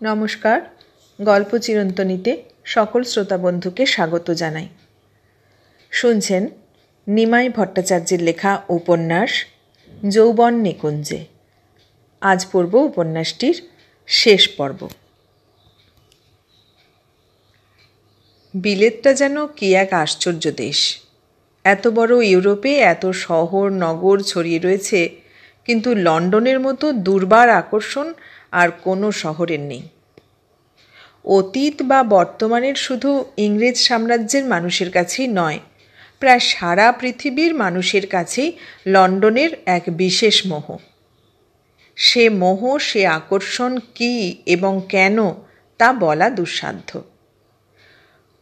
নমস্কার, গল্প চিরন্তনীতে সকল শ্রোতা বন্ধুকে স্বাগত জানাই। শুনছেন নিমাই ভট্টাচার্যের লেখা উপন্যাস যৌবন নিকুঞ্জে। আজ পড়ব উপন্যাসটির শেষ পর্ব। বিলেতটা যেন কি এক আশ্চর্য দেশ। এত বড় ইউরোপে এত শহর নগর ছড়িয়ে রয়েছে, কিন্তু লন্ডনের মতো দুর্বার আকর্ষণ আর কোনো শহরের নেই। অতীত বা বর্তমানের শুধু ইংরেজ সাম্রাজ্যের মানুষের কাছেই নয়, প্রায় সারা পৃথিবীর মানুষের কাছেই লন্ডনের এক বিশেষ মোহ। সে মোহ, সে আকর্ষণ কী এবং কেন তা বলা দুঃসাধ্য।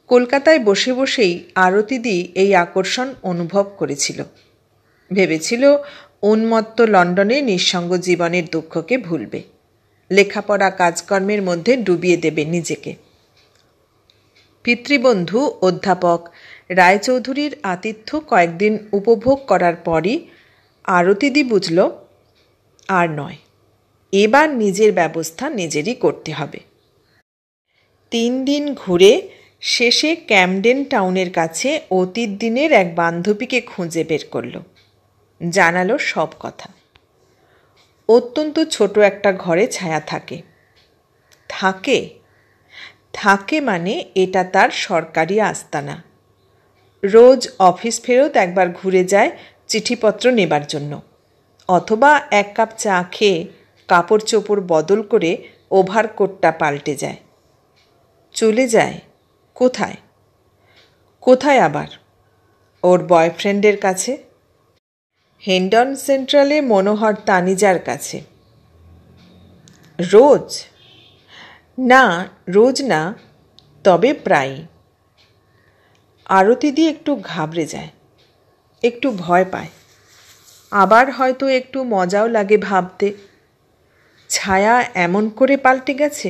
কলকাতায় বসে বসেই আরতিদি এই আকর্ষণ অনুভব করেছিল। ভেবেছিল উন্মত্ত লন্ডনে নিঃসঙ্গ জীবনের দুঃখকে ভুলবে, লেখাপড়া কাজকর্মের মধ্যে ডুবিয়ে দেবে নিজেকে। পিতৃবন্ধু অধ্যাপক রায়চৌধুরীর আতিথ্য কয়েকদিন উপভোগ করার পরই আরতিদি বুঝল আর নয়, এবার নিজের ব্যবস্থা নিজেরই করতে হবে। 3 দিন ঘুরে শেষে ক্যামডেন টাউনের কাছে অতীত দিনের এক বান্ধবীকে খুঁজে বের করল, জানালো সব কথা। অত্যন্ত ছোট একটা ঘরে ছায়া থাকে মানে এটা তার সরকারি আস্তানা। রোজ অফিস ফেরত একবার ঘুরে যায় চিঠিপত্র নেবার জন্য, অথবা 1 কাপ চা খেয়ে কাপড় চোপড় বদল করে ওভারকোটটা পাল্টে যায়। চলে যায় কোথায় আবার? ওর বয়ফ্রেন্ডের কাছে, হেন্ডন সেন্ট্রালে মনোহর তানিজার কাছে। রোজ না, তবে প্রায়ই। আরতিদি একটু ঘাবড়ে যায়, একটু ভয় পায়, আবার হয়তো একটু মজাও লাগে ভাবতে, ছায়া এমন করে পাল্টে গেছে।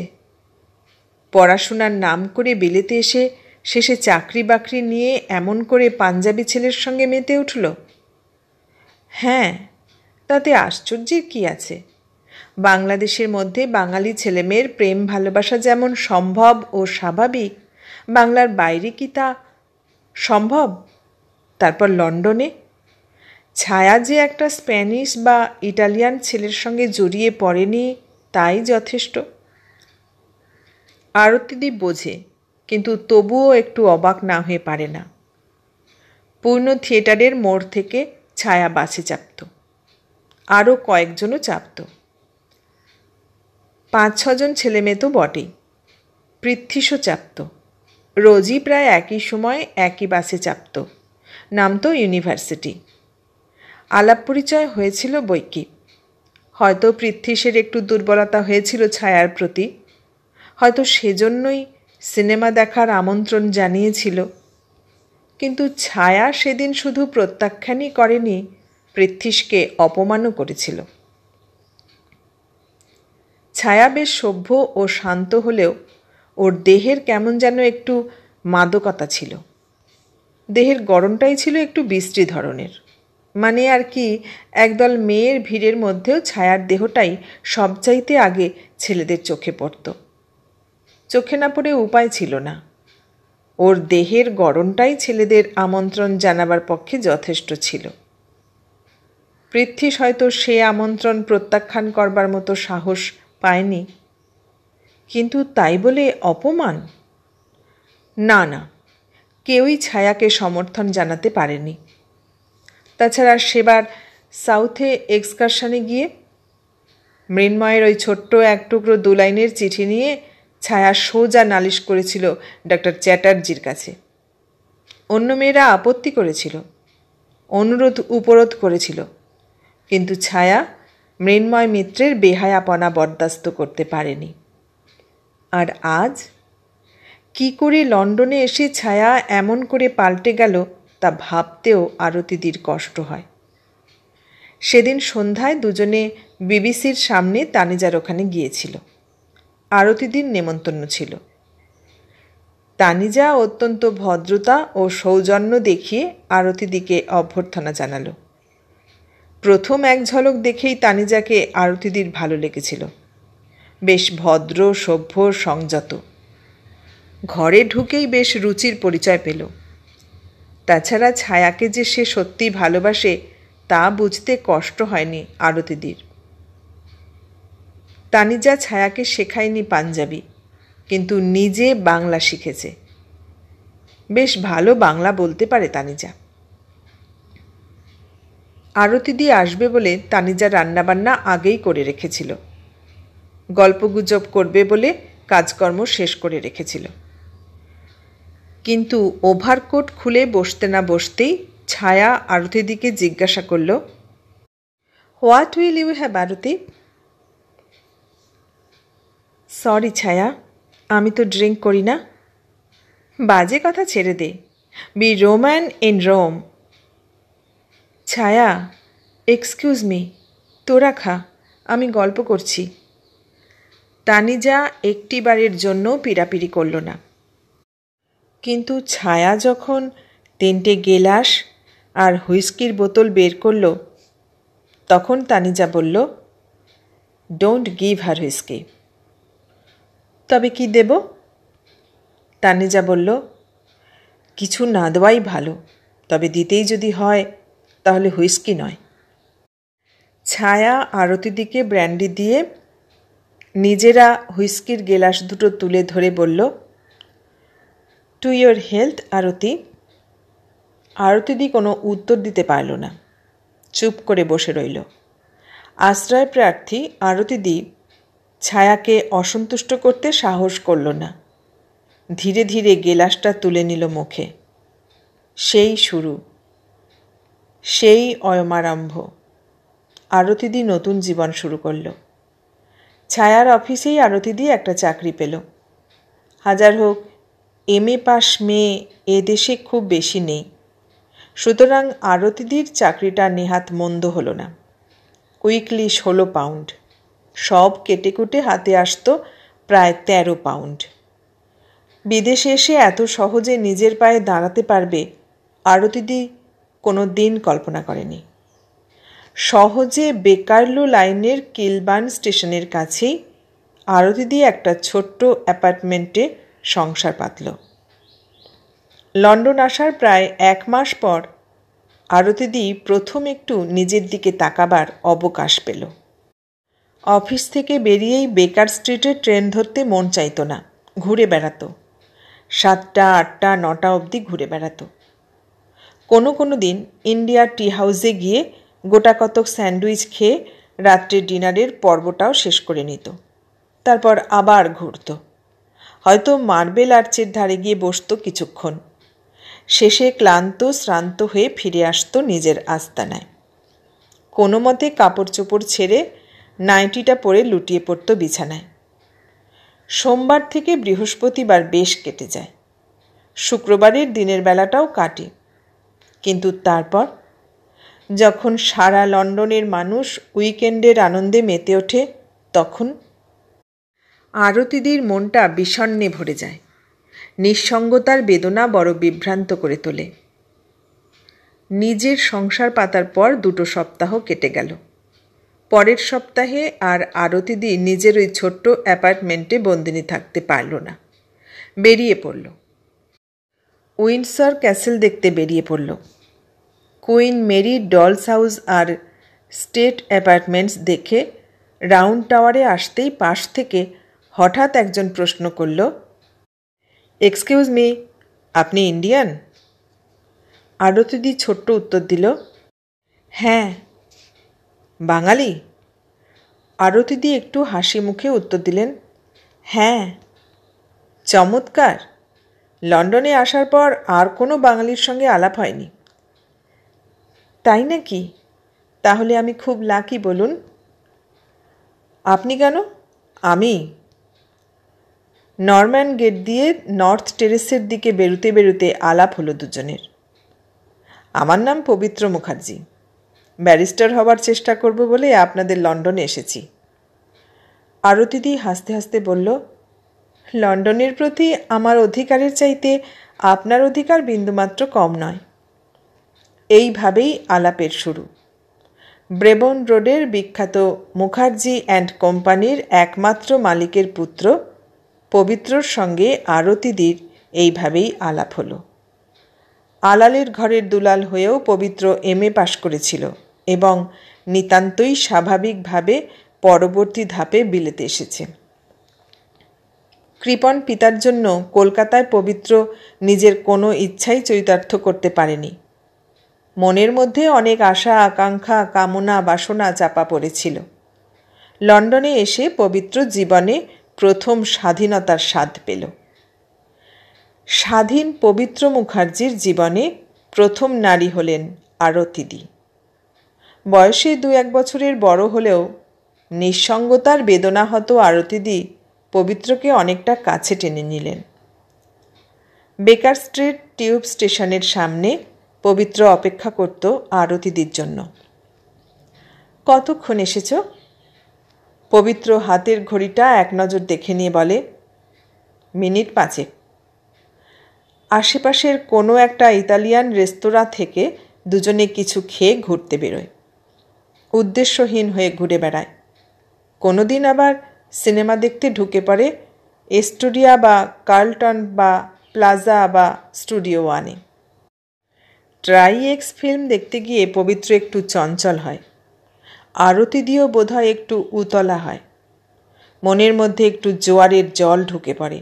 পড়াশোনার নাম করে বিলেতে এসে শেষে চাকরি বাকরি নিয়ে এমন করে পাঞ্জাবি ছেলের সঙ্গে মেতে উঠল। হ্যাঁ, তাতে আশ্চর্যের কি আছে? বাংলাদেশের মধ্যে বাঙালি ছেলেমেয়ের প্রেম ভালোবাসা যেমন সম্ভব ও স্বাভাবিক, বাংলার বাইরে কি তা সম্ভব? তারপর লন্ডনে ছায়া যে একটা স্প্যানিশ বা ইটালিয়ান ছেলের সঙ্গে জড়িয়ে পড়েনি, তাই যথেষ্ট। আরতিদি বোঝে, কিন্তু তবুও একটু অবাক না হয়ে পারে না। পূর্ণ থিয়েটারের মোড় থেকে ছায়া বাসে চাপত, আরও কয়েকজনও চাপত। 5-6 জন ছেলেমেয়ে তো বটেই। পৃথ্বীশও চাপত, রোজই প্রায় একই সময় একই বাসে চাপত, নামতো ইউনিভার্সিটি। আলাপ পরিচয় হয়েছিল বৈকি। হয়তো পৃথ্বীশের একটু দুর্বলতা হয়েছিল ছায়ার প্রতি, হয়তো সেজন্যই সিনেমা দেখার আমন্ত্রণ জানিয়েছিল। কিন্তু ছায়া সেদিন শুধু প্রত্যাখ্যানই করেনি, পৃথ্বীশকে অপমানও করেছিল। ছায়া বেশ সভ্য ও শান্ত হলেও ওর দেহের কেমন যেন একটু মাদকতা ছিল। দেহের গড়নটাই ছিল একটু বিশ্রী ধরনের, মানে আর কি, একদল মেয়ের ভিড়ের মধ্যেও ছায়ার দেহটাই সবচাইতে আগে ছেলেদের চোখে পড়ত। চোখে না পড়ে উপায় ছিল না, ওর দেহের গড়নটাই ছেলেদের আমন্ত্রণ জানাবার পক্ষে যথেষ্ট ছিল। পৃথ্বীশ হয়তো সে আমন্ত্রণ প্রত্যাখ্যান করবার মতো সাহস পায়নি, কিন্তু তাই বলে অপমান? না, কেউই ছায়াকে সমর্থন জানাতে পারেনি। তাছাড়া সেবার সাউথে এক্সকারশনে গিয়ে মৃন্ময়ের ওই ছোট্ট এক টুকরো 2 লাইনের চিঠি নিয়ে ছায়া সোজা নালিশ করেছিল ডক্টর চ্যাটার্জির কাছে। অন্য মেয়েরা আপত্তি করেছিল, অনুরোধ উপরোধ করেছিল, কিন্তু ছায়া মৃন্ময় মিত্রের বেহায়াপনা বরদাস্ত করতে পারেনি। আর আজ কি করে লন্ডনে এসে ছায়া এমন করে পাল্টে গেল তা ভাবতেও আরতিদির কষ্ট হয়। সেদিন সন্ধ্যায় দুজনে বিবিসির সামনে তানিজার ওখানে গিয়েছিল। আরতিদির নেমন্তন্ন ছিল। তানিজা অত্যন্ত ভদ্রতা ও সৌজন্য দেখিয়ে আরতিদিকে অভ্যর্থনা জানালো। প্রথম এক ঝলক দেখেই তানিজাকে আরতিদির ভালো লেগেছিল। বেশ ভদ্র, সভ্য, সংযত। ঘরে ঢুকেই বেশ রুচির পরিচয় পেল। তাছাড়া ছায়াকে যে সে সত্যি ভালোবাসে তা বুঝতে কষ্ট হয়নি আরতিদির। তানিজা ছায়াকে শেখায়নি পাঞ্জাবি, কিন্তু নিজে বাংলা শিখেছে। বেশ ভালো বাংলা বলতে পারে তানিজা। আরতিদি আসবে বলে তানিজা রান্নাবান্না আগেই করে রেখেছিল। গল্পগুজব করবে বলে কাজকর্ম শেষ করে রেখেছিল। কিন্তু ওভারকোট খুলে বসতে না বসতেই ছায়া আরতিদিকে জিজ্ঞাসা করল, what will you have Arati? Sorry Chhaya, আমি তো ড্রিঙ্ক করি না। বাজে কথা ছেড়ে দে, be Roman in Rome. Chhaya, excuse me, তোরা খা, আমি গল্প করছি। তানিজা একটিবারের জন্য পিড়াপিড়ি করল না। কিন্তু ছায়া যখন 3টে গেলাস আর হুইস্কির বোতল বের করল, তখন তানিজা বলল, ডোন্ট গিভ হার হুইস্কি। তবে কি দেব? তানিজা বলল, কিছু না দেওয়াই ভালো, তবে দিতেই যদি হয় তাহলে হুইস্কি নয়। ছায়া আরতিদিকে ব্র্যান্ডি দিয়ে নিজেরা হুইস্কির গেলাস দুটো তুলে ধরে বলল, টু ইয়োর হেলথ আরতি। আরতিদি কোনো উত্তর দিতে পারল না, চুপ করে বসে রইল। আশ্রয় প্রার্থী আরতিদি ছায়াকে অসন্তুষ্ট করতে সাহস করল না। ধীরে ধীরে গেলাসটা তুলে নিল মুখে। সেই শুরু, সেই অয়মারম্ভ। আরতিদি নতুন জীবন শুরু করল। ছায়ার অফিসেই আরতিদি একটা চাকরি পেল। হাজার হোক, MA পাস মেয়ে এদেশে খুব বেশি নেই, সুতরাং আরতিদির চাকরিটা নেহাত মন্দ হলো না। উইকলি 16 পাউন্ড, সব কেটে কুটে হাতে আসতো প্রায় 13 পাউন্ড। বিদেশে এসে এত সহজে নিজের পায়ে দাঁড়াতে পারবে আরতিদি কোনো দিন কল্পনা করেনি। সহজে বেকারলু লাইনের কিলবার্ন স্টেশনের কাছেই আরতিদি একটা ছোট্ট অ্যাপার্টমেন্টে সংসার পাতল। লন্ডন আসার প্রায় 1 মাস পর আরতিদি প্রথম একটু নিজের দিকে তাকাবার অবকাশ পেল। অফিস থেকে বেরিয়েই বেকার স্ট্রিটে ট্রেন ধরতে মন চাইত না, ঘুরে বেড়াতো। 7টা, 8টা, 9টা অবধি ঘুরে বেড়াতো। কোনো দিন ইন্ডিয়া টি হাউসে গিয়ে গোটা কতক স্যান্ডউইচ খেয়ে রাত্রে ডিনারের পর্বটাও শেষ করে নিত। তারপর আবার ঘুরত। হয়তো মার্বেল আর্চের ধারে গিয়ে বসত কিছুক্ষণ। শেষে ক্লান্ত শ্রান্ত হয়ে ফিরে আসতো নিজের আস্তানায়। কোনো মতে কাপড় চোপড় ছেড়ে নাইটিটা পরে লুটিয়ে পড়ত বিছানায়। সোমবার থেকে বৃহস্পতিবার বেশ কেটে যায়, শুক্রবারের দিনের বেলাটাও কাটে। কিন্তু তারপর যখন সারা লন্ডনের মানুষ উইকেন্ডের আনন্দে মেতে ওঠে, তখন আরতিদির মনটা বিষণ্ণে ভরে যায়। নিঃসঙ্গতার বেদনা বড় বিভ্রান্ত করে তোলে। নিজের সংসার পাতার পর 2 সপ্তাহ কেটে গেল। পরের সপ্তাহে আর আরতিদি নিজের ওই ছোট্ট অ্যাপার্টমেন্টে বন্দিনী থাকতে পারল না। বেরিয়ে পড়ল। উইন্ডসর ক্যাসেল দেখতে বেরিয়ে পড়ল। কুইন মেরি ডলস হাউস আর স্টেট অ্যাপার্টমেন্টস দেখে রাউন্ড টাওয়ারে আসতেই পাশ থেকে হঠাৎ একজন প্রশ্ন করল, এক্সকিউজ মি, আপনি ইন্ডিয়ান? আরতিদি ছোট্ট উত্তর দিল, হ্যাঁ। বাঙালি? আরতিদি একটু হাসি মুখে উত্তর দিলেন, হ্যাঁ। চমৎকার, লন্ডনে আসার পর আর কোনো বাঙালির সঙ্গে আলাপ হয়নি। তাই নাকি? তাহলে আমি খুব লাকি বলুন। আপনি কেন? আমি নরম্যান গেট দিয়ে নর্থ টেরেসের দিকে বেরুতে বেরুতে আলাপ হলো দুজনের। আমার নাম পবিত্র মুখার্জি, ব্যারিস্টার হবার চেষ্টা করব বলে আপনাদের লন্ডনে এসেছি। আরতিদি হাসতে হাসতে বলল, লন্ডনের প্রতি আমার অধিকারের চাইতে আপনার অধিকার বিন্দুমাত্র কম নয়। এইভাবেই আলাপের শুরু। ব্রেবন রোডের বিখ্যাত মুখার্জি অ্যান্ড কোম্পানির একমাত্র মালিকের পুত্র পবিত্রর সঙ্গে আরতিদির এইভাবেই আলাপ হলো। আলালের ঘরের দুলাল হয়েও পবিত্র MA পাশ করেছিল এবং নিতান্তই স্বাভাবিকভাবে পরবর্তী ধাপে বিলেতে এসেছে। কৃপণ পিতার জন্য কলকাতায় পবিত্র নিজের কোনো ইচ্ছাই চরিতার্থ করতে পারেনি। মনের মধ্যে অনেক আশা আকাঙ্ক্ষা কামনা বাসনা চাপা পড়েছিল। লন্ডনে এসে পবিত্র জীবনে প্রথম স্বাধীনতার স্বাদ পেল। স্বাধীন পবিত্র মুখার্জির জীবনে প্রথম নারী হলেন আরতিদি। বয়সে 2-1 বছরের বড় হলেও নিঃসঙ্গতার বেদনাহত আরতিদি পবিত্রকে অনেকটা কাছে টেনে নিলেন। বেকার স্ট্রিট টিউব স্টেশনের সামনে পবিত্র অপেক্ষা করত আরতিদির জন্য। কতক্ষণ এসেছ? পবিত্র হাতের ঘড়িটা এক নজর দেখে নিয়ে বলে, মিনিট 5। আশেপাশের কোনো একটা ইতালিয়ান রেস্তোরাঁ থেকে দুজনে কিছু খেয়ে ঘুরতে বেরোয়। উদ্দেশ্যহীন হয়ে ঘুরে বেড়ায়। কোনো দিন আবার সিনেমা দেখতে ঢুকে পড়ে এস্টোরিয়া বা কার্লটন বা প্লাজা বা স্টুডিও 1-এ। ট্রাইএক্স ফিল্ম দেখতে গিয়ে পবিত্র একটু চঞ্চল হয়। আরতিদিও বোধহয় একটু উতলা হয়। মনের মধ্যে একটু জোয়ারের জল ঢুকে পড়ে,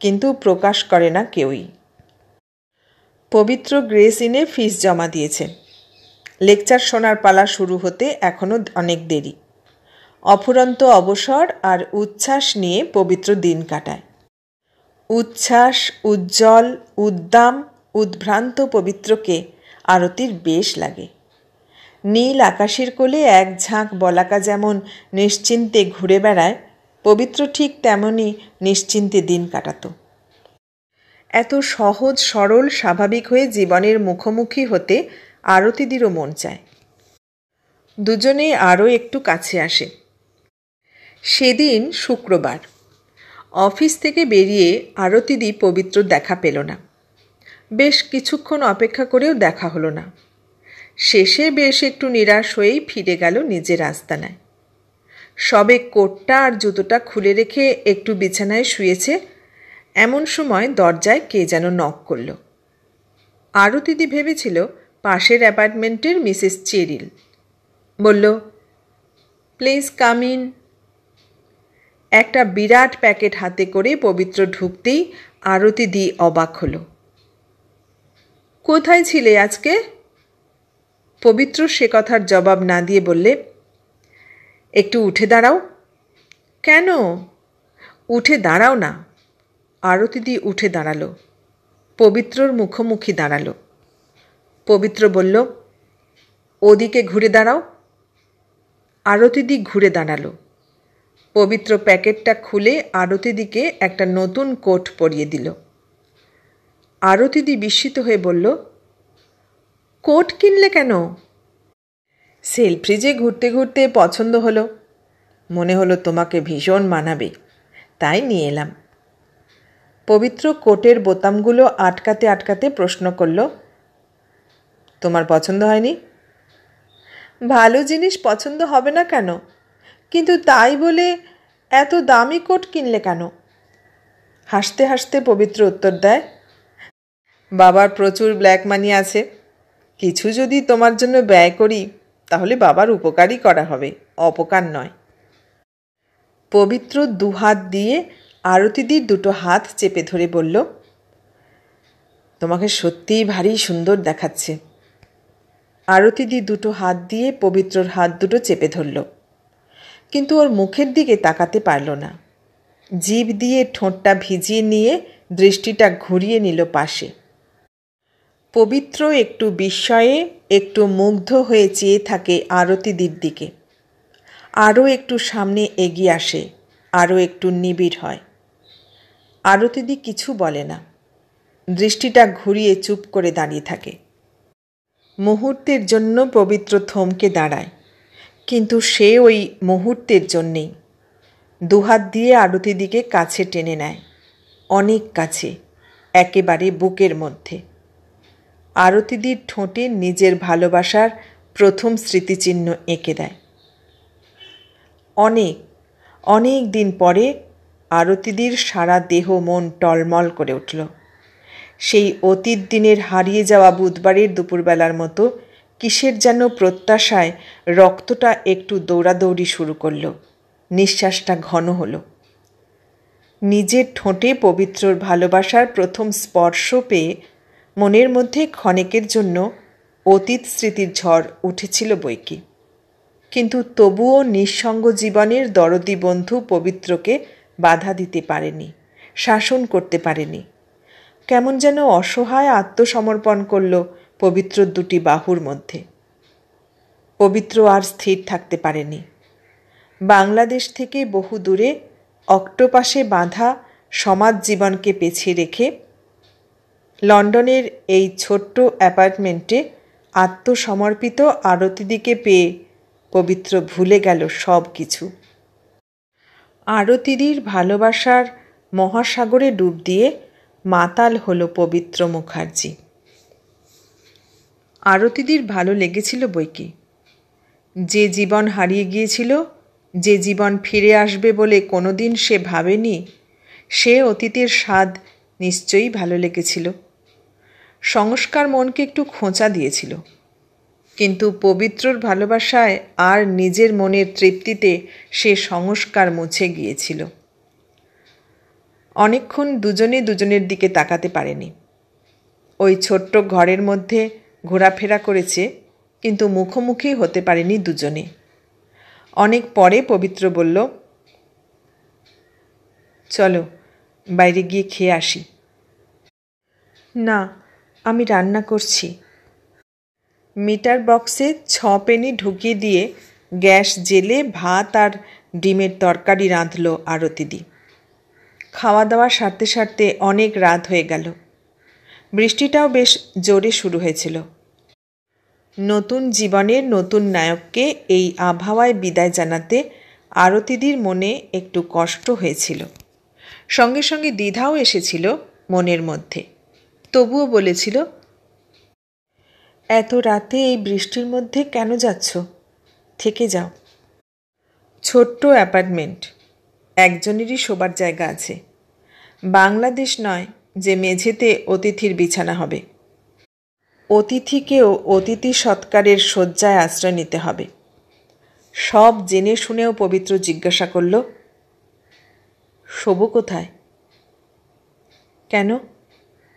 কিন্তু প্রকাশ করে না কেউই। পবিত্র গ্রেস ইনে ফিস জমা দিয়েছে। লেকচার শোনার পালা শুরু হতে এখনও অনেক দেরি। অফুরন্ত অবসর আর উচ্ছ্বাস নিয়ে পবিত্র দিন কাটায়। উচ্ছ্বাস, উজ্জ্বল, উদ্দাম, উদ্ভ্রান্ত পবিত্রকে আরতির বেশ লাগে। নীল আকাশের কোলে এক ঝাঁক বলাকা যেমন নিশ্চিন্তে ঘুরে বেড়ায়, পবিত্র ঠিক তেমনই নিশ্চিন্তে দিন কাটাত। এত সহজ সরল স্বাভাবিক হয়ে জীবনের মুখোমুখি হতে আরতিদিরও মন চায়। দুজনে আরও একটু কাছে আসে। সেদিন শুক্রবার। অফিস থেকে বেরিয়ে আরতিদি পবিত্র দেখা পেল না। বেশ কিছুক্ষণ অপেক্ষা করেও দেখা হলো না। শেষে বেশ একটু নিরাশ হয়েই ফিরে গেল নিজের আস্তানায়। সবে কোটটা আর জুতোটা খুলে রেখে একটু বিছানায় শুয়েছে, এমন সময় দরজায় কে যেন নক করল। আরতিদি ভেবেছিল পাশের অ্যাপার্টমেন্টের মিসেস চেরিল। বলল, প্লিজ কাম ইন। একটা বিরাট প্যাকেট হাতে করে পবিত্র ঢুকতেই আরতিদি অবাক হল। কোথায় ছিলে আজকে? পবিত্র সে কথার জবাব না দিয়ে বললে, একটু উঠে দাঁড়াও। কেন? উঠে দাঁড়াও না। আরতিদি উঠে দাঁড়ালো। পবিত্রর মুখোমুখি দাঁড়ালো। পবিত্র বলল, ওদিকে ঘুরে দাঁড়াও। আরতিদি ঘুরে দাঁড়ালো। পবিত্র প্যাকেটটা খুলে আরতিদিকে একটা নতুন কোট পরিয়ে দিল। আরতিদি বিস্মিত হয়ে বলল, কোট কিনলে কেন? সেলফ্রিজে ঘুরতে ঘুরতে পছন্দ হলো। মনে হলো তোমাকে ভীষণ মানাবে, তাই নিয়ে এলাম। পবিত্র কোটের বোতামগুলো আটকাতে আটকাতে প্রশ্ন করল, তোমার পছন্দ হয়নি? ভালো জিনিস পছন্দ হবে না কেন, কিন্তু তাই বলে এত দামি কোট কিনলে কেন? হাসতে হাসতে পবিত্র উত্তর দেয়, বাবার প্রচুর ব্ল্যাক মানি আছে। কিছু যদি তোমার জন্য ব্যয় করি তাহলে বাবার উপকারই করা হবে, অপকার নয়। পবিত্র দুহাত দিয়ে আরতিদির দুটো হাত চেপে ধরে বলল, তোমাকে সত্যিই ভারী সুন্দর দেখাচ্ছে। আরতিদি দুটো হাত দিয়ে পবিত্রর হাত দুটো চেপে ধরল, কিন্তু ওর মুখের দিকে তাকাতে পারল না। জিভ দিয়ে ঠোঁটটা ভিজিয়ে নিয়ে দৃষ্টিটা ঘুরিয়ে নিল পাশে। পবিত্র একটু বিস্ময়ে একটু মুগ্ধ হয়ে চেয়ে থাকে আরতিদির দিকে। আরও একটু সামনে এগিয়ে আসে, আরও একটু নিবিড় হয়। আরতিদি কিছু বলে না, দৃষ্টিটা ঘুরিয়ে চুপ করে দাঁড়িয়ে থাকে। মুহূর্তের জন্য পবিত্র থমকে দাঁড়ায়, কিন্তু সে ওই মুহূর্তের জন্যেই দুহাত দিয়ে আরতিদিকে কাছে টেনে নেয়, অনেক কাছে, একেবারে বুকের মধ্যে। আরতিদির ঠোঁটে নিজের ভালোবাসার প্রথম স্মৃতিচিহ্ন এঁকে দেয়। অনেক অনেক দিন পরে আরতিদির সারা দেহ মন টলমল করে উঠল। সেই অতীত দিনের হারিয়ে যাওয়া বুধবারের দুপুরবেলার মতো কিসের যেন প্রত্যাশায় রক্তটা একটু দৌড়াদৌড়ি শুরু করল। নিঃশ্বাসটা ঘন হলো। নিজের ঠোঁটে পবিত্রর ভালোবাসার প্রথম স্পর্শ পেয়ে মনের মধ্যে ক্ষণেকের জন্য অতীত স্মৃতির ঝড় উঠেছিল বৈকি। কিন্তু তবুও নিঃসঙ্গ জীবনের দরদি বন্ধু পবিত্রকে বাধা দিতে পারেনি, শাসন করতে পারেনি। কেমন যেন অসহায় আত্মসমর্পণ করল পবিত্রর দুটি বাহুর মধ্যে। পবিত্র আর স্থির থাকতে পারেনি। বাংলাদেশ থেকে বহু দূরে অক্টোপাসে বাঁধা সমাজ জীবনকে পেছিয়ে রেখে লন্ডনের এই ছোট্ট অ্যাপার্টমেন্টে আত্মসমর্পিত আরতিদিকে পেয়ে পবিত্র ভুলে গেল সব কিছু। আরতিদির ভালোবাসার মহাসাগরে ডুব দিয়ে মাতাল হলো পবিত্র মুখার্জি। আরতিদির ভালো লেগেছিল বৈকি। যে জীবন হারিয়ে গিয়েছিল, যে জীবন ফিরে আসবে বলে কোনোদিন সে ভাবেনি, সে অতীতের স্বাদ নিশ্চয়ই ভালো লেগেছিল। সংস্কার মনকে একটু খোঁচা দিয়েছিল, কিন্তু পবিত্রর ভালোবাসায় আর নিজের মনের তৃপ্তিতে সে সংস্কার মুছে গিয়েছিল। অনেকক্ষণ দুজনে দুজনের দিকে তাকাতে পারেনি। ওই ছোট্ট ঘরের মধ্যে ঘোরাফেরা করেছে, কিন্তু মুখোমুখি হতে পারেনি দুজনে। অনেক পরে পবিত্র বলল, চলো বাইরে গিয়ে খেয়ে আসি। না, আমি রান্না করছি। মিটার বক্সে 6 পেনি ঢুকিয়ে দিয়ে গ্যাস জেলে ভাত আর ডিমের তরকারি রাঁধল আরতিদি। খাওয়া দাওয়া সারতে সারতে অনেক রাত হয়ে গেল। বৃষ্টিটাও বেশ জোরে শুরু হয়েছিল। নতুন জীবনের নতুন নায়ককে এই আবহাওয়ায় বিদায় জানাতে আরতিদির মনে একটু কষ্ট হয়েছিল। সঙ্গে সঙ্গে দ্বিধাও এসেছিল মনের মধ্যে। তবুও বলেছিল, এত রাতে এই বৃষ্টির মধ্যে কেন যাচ্ছ? থেকে যাও। ছোট্ট অ্যাপার্টমেন্ট, একজনেরই শোবার জায়গা আছে। বাংলাদেশ নয় যে মেঝেতে অতিথির বিছানা হবে। অতিথিকেও অতিথি সৎকারের শয্যায় আশ্রয় নিতে হবে। সব জেনে শুনেও পবিত্র জিজ্ঞাসা করল, শোবো কোথায়? কেন,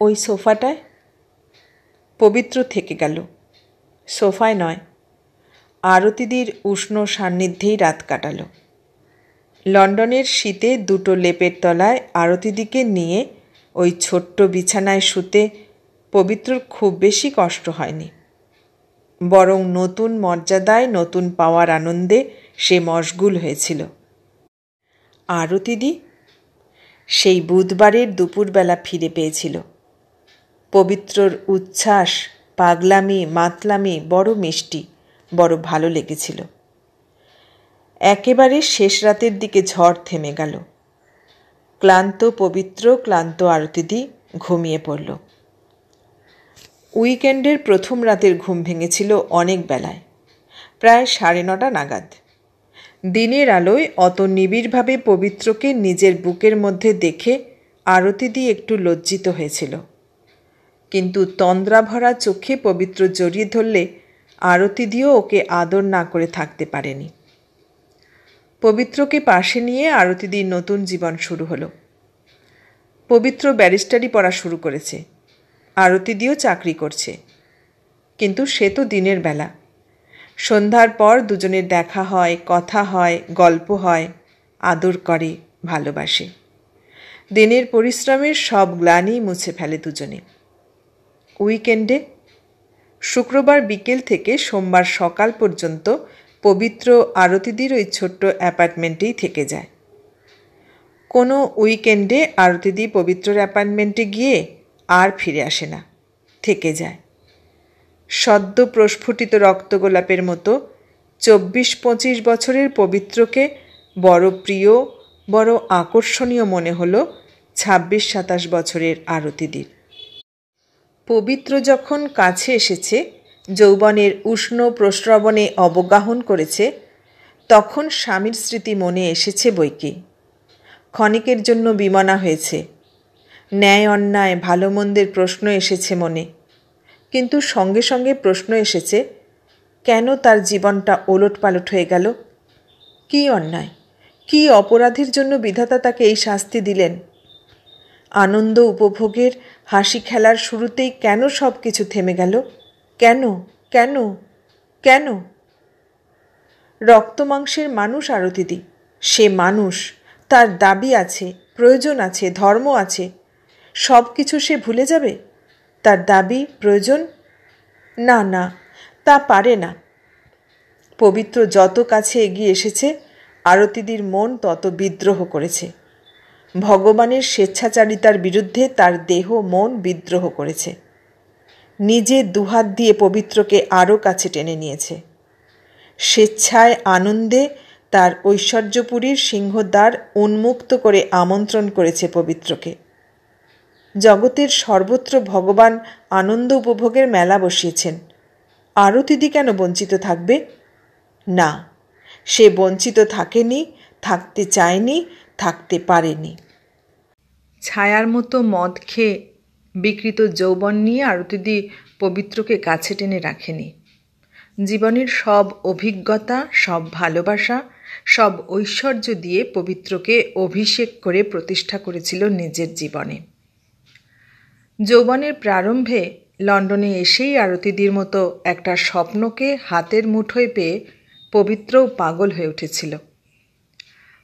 ওই সোফাটায়? পবিত্র থেকে গেল। সোফায় নয়, আরতিদির উষ্ণ সান্নিধ্যেই রাত কাটাল। লন্ডনের শীতে 2 লেপের তলায় আরতিদিকে নিয়ে ওই ছোট্ট বিছানায় শুতে পবিত্রর খুব বেশি কষ্ট হয়নি। বরং নতুন মর্যাদায় নতুন পাওয়ার আনন্দে সে মশগুল হয়েছিল। আরতিদি সেই বুধবারের দুপুরবেলা ফিরে পেয়েছিল। পবিত্রর উচ্ছ্বাস, পাগলামি, মাতলামি বড় মিষ্টি, বড় ভালো লেগেছিল। একেবারে শেষ রাতের দিকে ঝড় থেমে গেল। ক্লান্ত পবিত্র, ক্লান্ত আরতিদি ঘুমিয়ে পড়ল। উইকেন্ডের প্রথম রাতের ঘুম ভেঙেছিল অনেক বেলায়, প্রায় 9:30 নাগাদ। দিনের আলোয় অত নিবিড়ভাবে পবিত্রকে নিজের বুকের মধ্যে দেখে আরতিদি একটু লজ্জিত হয়েছিল। কিন্তু তন্দ্রাভরা চোখে পবিত্র জড়িয়ে ধরলে আরতিদিও ওকে আদর না করে থাকতে পারেনি। পবিত্রকে পাশে নিয়ে আরতিদির নতুন জীবন শুরু হলো। পবিত্র ব্যারিস্টারি পড়া শুরু করেছে, আরতিদিও চাকরি করছে। কিন্তু সে তো দিনের বেলা। সন্ধ্যার পর দুজনের দেখা হয়, কথা হয়, গল্প হয়, আদর করে, ভালোবাসে। দিনের পরিশ্রমের সব গ্লানি মুছে ফেলে দুজনে। উইকেন্ডে শুক্রবার বিকেল থেকে সোমবার সকাল পর্যন্ত পবিত্র আরতিদির ওই ছোট্ট অ্যাপার্টমেন্টেই থেকে যায়। কোনো উইকেন্ডে আরতিদি পবিত্রর অ্যাপার্টমেন্টে গিয়ে আর ফিরে আসে না, থেকে যায়। সদ্য প্রস্ফুটিত রক্তগোলাপের মতো 24-25 বছরের পবিত্রকে বড় প্রিয়, বড় আকর্ষণীয় মনে হলো 26-27 বছরের আরতিদির। পবিত্র যখন কাছে এসেছে যৌবনের উষ্ণ প্রস্রবণে অবগাহন করেছে, তখন স্বামীর স্মৃতি মনে এসেছে বৈকি। ক্ষণিকের জন্য বিমনা হয়েছে। ন্যায় অন্যায় ভালো মন্দের প্রশ্ন এসেছে মনে, কিন্তু সঙ্গে সঙ্গে প্রশ্ন এসেছে, কেন তার জীবনটা ওলটপালট হয়ে গেল? কী অন্যায়, কী অপরাধের জন্য বিধাতা তাকে এই শাস্তি দিলেন? আনন্দ উপভোগের হাসি খেলার শুরুতেই কেন সব কিছু থেমে গেল? কেন কেন কেন? রক্তমাংসের মানুষ আরতিদি, সে মানুষ, তার দাবি আছে, প্রয়োজন আছে, ধর্ম আছে। সব কিছু সে ভুলে যাবে? তার দাবি প্রয়োজন? না না, তা পারে না। পবিত্র যত কাছে এগিয়ে এসেছে, আরতিদির মন তত বিদ্রোহ করেছে। ভগবানের স্বেচ্ছাচারিতার বিরুদ্ধে তার দেহ মন বিদ্রোহ করেছে। নিজে দুহাত দিয়ে পবিত্রকে আরও কাছে টেনে নিয়েছে। স্বেচ্ছায় আনন্দে তার ঐশ্বর্যপুরীর সিংহদ্বার উন্মুক্ত করে আমন্ত্রণ করেছে পবিত্রকে। জগতের সর্বত্র ভগবান আনন্দ উপভোগের মেলা বসিয়েছেন, আরতিদি কেন বঞ্চিত থাকবে? না, সে বঞ্চিত থাকেনি, থাকতে চায়নি, থাকতে পারেনি। ছায়ার মতো মদ খেয়ে বিকৃত যৌবন নিয়ে আরতিদি পবিত্রকে কাছে টেনে রাখেনি। জীবনের সব অভিজ্ঞতা, সব ভালোবাসা, সব ঐশ্বর্য দিয়ে পবিত্রকে অভিষেক করে প্রতিষ্ঠা করেছিল নিজের জীবনে। যৌবনের প্রারম্ভে লন্ডনে এসেই আরতিদির মতো একটা স্বপ্নকে হাতের মুঠোয় পেয়ে পবিত্রও পাগল হয়ে উঠেছিল।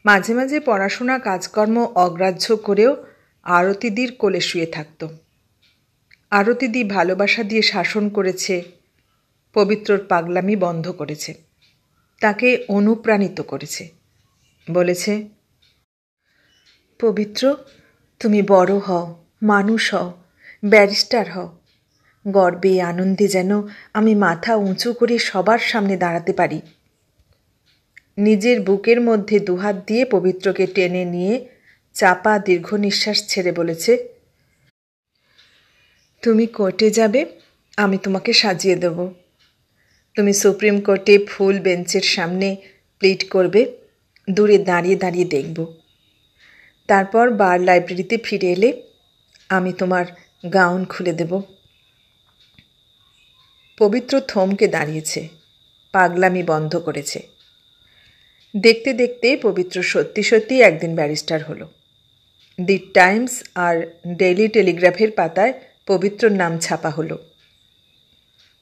মাঝে মাঝে পড়াশোনা কাজকর্ম অগ্রাহ্য করেও আরতিদির কোলে শুয়ে থাকত। আরতিদি ভালোবাসা দিয়ে শাসন করেছে, পবিত্রর পাগলামি বন্ধ করেছে, তাকে অনুপ্রাণিত করেছে। বলেছে, পবিত্র, তুমি বড় হও, মানুষ হও, ব্যারিস্টার হও। গর্বে আনন্দে যেন আমি মাথা উঁচু করে সবার সামনে দাঁড়াতে পারি। নিজের বুকের মধ্যে দুহাত দিয়ে পবিত্রকে টেনে নিয়ে চাপা দীর্ঘ নিঃশ্বাস ছেড়ে বলেছে, তুমি কোর্টে যাবে, আমি তোমাকে সাজিয়ে দেব। তুমি সুপ্রিম কোর্টে ফুল বেঞ্চের সামনে প্লিড করবে, দূরে দাঁড়িয়ে দাঁড়িয়ে দেখব। তারপর বার লাইব্রেরিতে ফিরে এলে আমি তোমার গাউন খুলে দেব। পবিত্র থমকে দাঁড়িয়েছে, পাগলামি বন্ধ করেছে। দেখতে দেখতে পবিত্র সত্যি সত্যি একদিন ব্যারিস্টার হলো। দি টাইমস আর ডেইলি টেলিগ্রাফের পাতায় পবিত্রর নাম ছাপা হলো।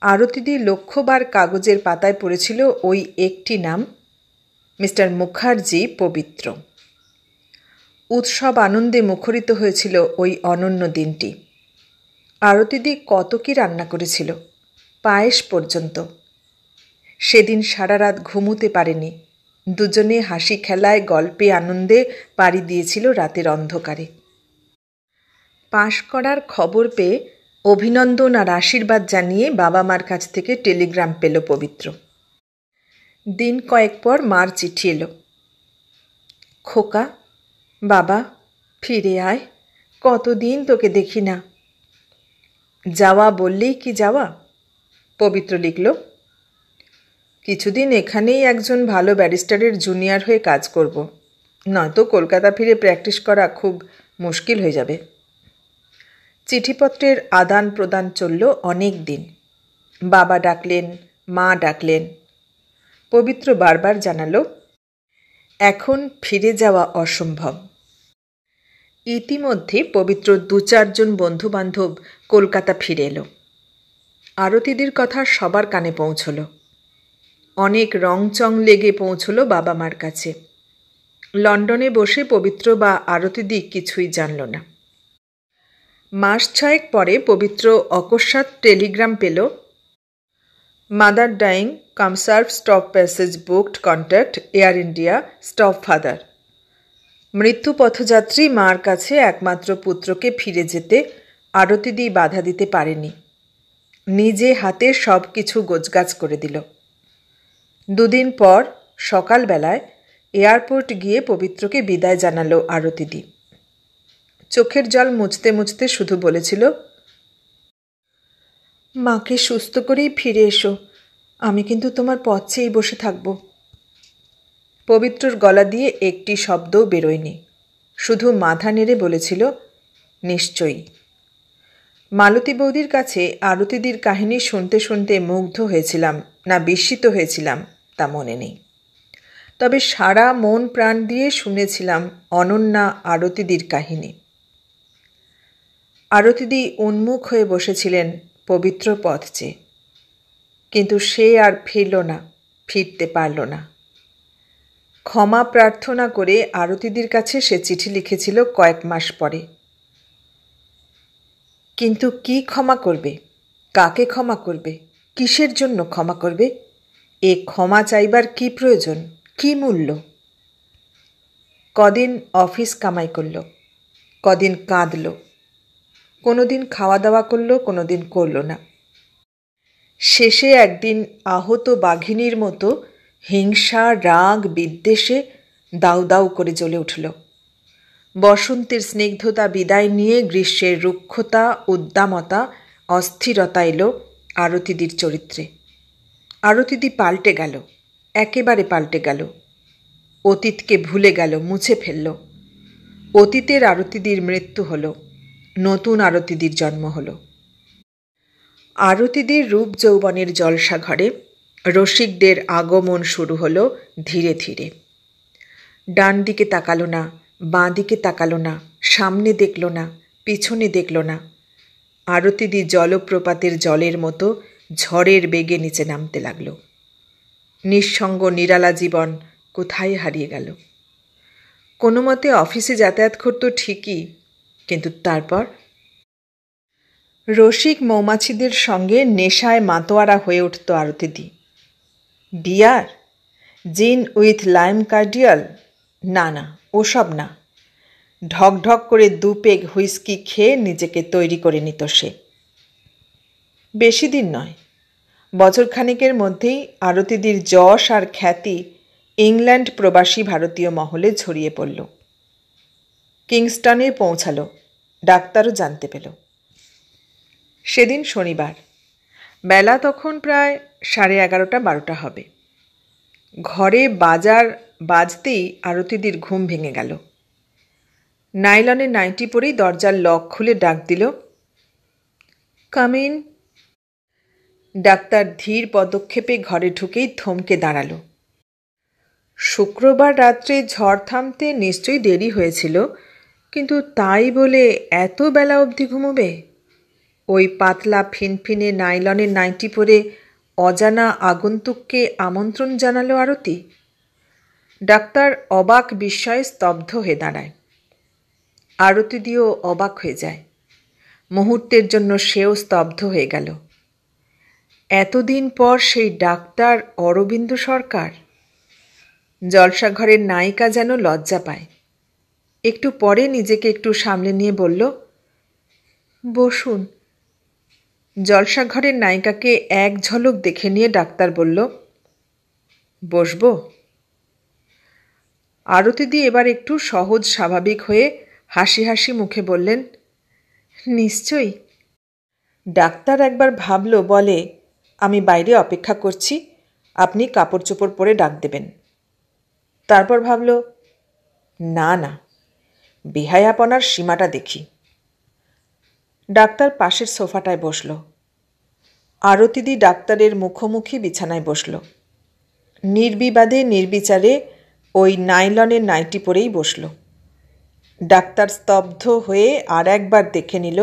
আরতিদি লক্ষবার কাগজের পাতায় পড়েছিল ওই একটি নাম, মিস্টার মুখার্জি পবিত্র। উৎসব আনন্দে মুখরিত হয়েছিল ওই অনন্য দিনটি। আরতিদি কত কি রান্না করেছিল, পায়েস পর্যন্ত। সেদিন সারা রাত ঘুমুতে পারেনি। দুজনে হাসি খেলায় গল্পে আনন্দে পাড়ি দিয়েছিল রাতের অন্ধকারে। পাশ করার খবর পেয়ে অভিনন্দন আর আশীর্বাদ জানিয়ে বাবা মার কাছ থেকে টেলিগ্রাম পেল পবিত্র। দিন কয়েক পর মার চিঠি এলো, খোকা, বাবা ফিরে আয়, কতদিন তোকে দেখি না। যাওয়া বললেই কি যাওয়া? পবিত্র লিখল, কিছুদিন এখানেই একজন ভালো ব্যারিস্টারের জুনিয়র হয়ে কাজ করব, নয়তো কলকাতা ফিরে প্র্যাকটিস করা খুব মুশকিল হয়ে যাবে। চিঠিপত্রের আদান প্রদান চলল অনেক দিন। বাবা ডাকলেন, মা ডাকলেন। পবিত্র বারবার জানালো, এখন ফিরে যাওয়া অসম্ভব। ইতিমধ্যে পবিত্র 2-4 জন বন্ধুবান্ধব কলকাতা ফিরে এলো। আরতিদির কথা সবার কানে পৌঁছল। অনেক রংচং লেগে পৌঁছল বাবা মার কাছে। লন্ডনে বসে পবিত্র বা আরতিদি কিছুই জানল না। মাস 6 পরে পবিত্র অকস্মাৎ টেলিগ্রাম পেল, মাদার ডাইং, কমসার্ভ stop passage booked, contact Air India, stop father. মৃত্যু পথযাত্রী মার কাছে একমাত্র পুত্রকে ফিরে যেতে আরতিদি বাধা দিতে পারেনি। নিজে হাতে সব কিছু গোছগাছ করে দিল। 2 দিন পর সকালবেলায় এয়ারপোর্ট গিয়ে পবিত্রকে বিদায় জানালো আরতিদি। চোখের জল মুছতে মুছতে শুধু বলেছিল, মাকে সুস্থ করেই ফিরে এসো, আমি কিন্তু তোমার পথ চেয়েই বসে থাকব। পবিত্রর গলা দিয়ে একটি শব্দও বেরোয়নি, শুধু মাথা নেড়ে বলেছিল, নিশ্চয়ই। মালতী বৌদির কাছে আরতিদির কাহিনী শুনতে শুনতে মুগ্ধ হয়েছিলাম না বিস্মিত হয়েছিলাম তা মনে নেই, তবে সারা মন প্রাণ দিয়ে শুনেছিলাম অনন্যা আরতিদির কাহিনী। আরতিদি উন্মুখ হয়ে বসেছিলেন পবিত্র পথ চেয়ে, কিন্তু সে আর ফিরতে পারল না। ক্ষমা প্রার্থনা করে আরতিদির কাছে সে চিঠি লিখেছিল কয়েক মাস পরে। কিন্তু কি ক্ষমা করবে, কাকে ক্ষমা করবে, কিসের জন্য ক্ষমা করবে? এ ক্ষমা চাইবার কি প্রয়োজন, কি মূল্য? কদিন অফিস কামাই করল, কদিন কাঁদল, কোনোদিন খাওয়া দাওয়া করল, কোনোদিন করল না। শেষে একদিন আহত বাঘিনীর মতো হিংসা রাগ বিদ্বেষে দাউ দাউ করে জ্বলে উঠল। বসন্তের স্নিগ্ধতা বিদায় নিয়ে গ্রীষ্মের রুক্ষতা, উদ্দামতা, অস্থিরতা এলো আরতিদির চরিত্রে। আরতিদি পাল্টে গেল, একেবারে পাল্টে গেল। অতীতকে ভুলে গেল, মুছে ফেলল। অতীতের আরতিদির মৃত্যু হলো, নতুন আরতিদির জন্ম হলো। আরতিদির রূপ যৌবনের জলসাঘরে রসিকদের আগমন শুরু হলো ধীরে ধীরে। ডান দিকে তাকালো না, বাঁ দিকে তাকালো না, সামনে দেখল না, পিছনে দেখল না। আরতিদি জলপ্রপাতের জলের মতো ঝড়ের বেগে নিচে নামতে লাগল। নিঃসঙ্গ নিরালা জীবন কোথায় হারিয়ে গেল। কোনো মতে অফিসে যাতায়াত করত ঠিকই, কিন্তু তারপর রসিক মৌমাছিদের সঙ্গে নেশায় মাতোয়ারা হয়ে উঠত আরতিদি। বিয়ার, জিন উইথ লাইম কার্ডিয়াল, না না, ওসব না। ঢক ঢক করে 2 পেগ হুইস্কি খেয়ে নিজেকে তৈরি করে নিত সে। বেশি দিন নয়, বছরখানেকের মধ্যেই আরতিদির যশ আর খ্যাতি ইংল্যান্ড প্রবাসী ভারতীয় মহলে ছড়িয়ে পড়ল। কিংস্টনে পৌঁছালো, ডাক্তারও জানতে পেল। সেদিন শনিবার, বেলা তখন প্রায় 11:30-12টা হবে। ঘরে বাজার বাজতেই আরতিদির ঘুম ভেঙে গেল। নাইলনের নাইটি পরেই দরজার লক খুলে ডাক দিল, কাম ইন। ডাক্তার ধীর পদক্ষেপে ঘরে ঢুকেই থমকে দাঁড়ালো। শুক্রবার রাত্রে ঝড় থামতে নিশ্চয়ই দেরি হয়েছিল, কিন্তু তাই বলে এত বেলা অবধি ঘুমোবে? ওই পাতলা ফিনফিনে নাইলনের নাইটি পরে অজানা আগন্তুককে আমন্ত্রণ জানালো আরতি। ডাক্তার অবাক বিস্ময়ে স্তব্ধ হয়ে দাঁড়ায়। আরতিদিও অবাক হয়ে যায়। মুহূর্তের জন্য সেও স্তব্ধ হয়ে গেল। এতদিন পর সেই ডাক্তার অরবিন্দ সরকার। জলসাঘরের নায়িকা যেন লজ্জা পায়। একটু পরে নিজেকে একটু সামলে নিয়ে বলল, বসুন। জলসাঘরের নায়িকাকে এক ঝলক দেখে নিয়ে ডাক্তার বলল, বসব? আরতিদি এবার একটু সহজ স্বাভাবিক হয়ে হাসি হাসি মুখে বললেন, নিশ্চয়ই। ডাক্তার একবার ভাবল, বলে, আমি বাইরে অপেক্ষা করছি, আপনি কাপড় চোপড় পরে ডাক দেবেন। তারপর ভাবল, না না, বেহায়াপনার সীমাটা দেখি। ডাক্তার পাশের সোফাটায় বসল। আরতিদি ডাক্তারের মুখোমুখি বিছানায় বসল। নির্বিবাদে নির্বিচারে ওই নাইলনের নাইটি পরেই বসল। ডাক্তার স্তব্ধ হয়ে আর একবার দেখে নিল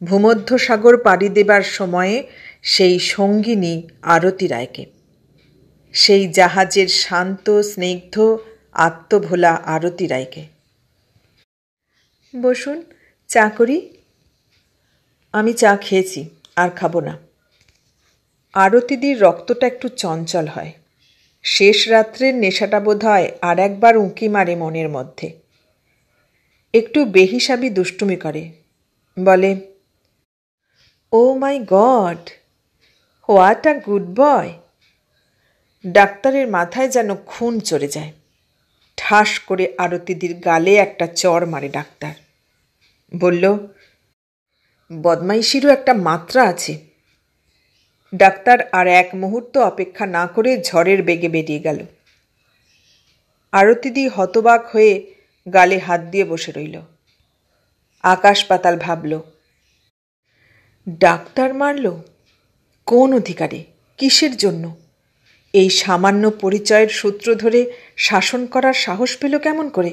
ভূমধ্যসাগর পাড়ি দেবার সময়ে সেই সঙ্গিনী আরতি রায়কে, সেই জাহাজের শান্ত স্নিগ্ধ আত্মভোলা আরতি রায়কে। বসুন, চা করি। আমি চা খেয়েছি, আর খাবো না। আরতিদির রক্তটা একটু চঞ্চল হয়। শেষ রাত্রের নেশাটা বোধ হয় আর একবার উঁকি মারে মনের মধ্যে। একটু বেহিসাবি দুষ্টুমি করে, বলে, oh my god, what a good boy. ডাক্তারের মাথায় যেন খুন চড়ে যায়। ঠাস করে আরতিদির গালে একটা চড় মারে ডাক্তার। বলল, বদমাইশিরও একটা মাত্রা আছে, ডাক্তার আর এক মুহূর্ত অপেক্ষা না করে ঝড়ের বেগে বেরিয়ে গেল। আরতিদি হতবাক হয়ে গালে হাত দিয়ে বসে রইল। আকাশ পাতাল ভাবল, ডাক্তার মারল? কোন অধিকারে? কিসের জন্য? এই সামান্য পরিচয়ের সূত্র ধরে শাসন করার সাহস পেল কেমন করে?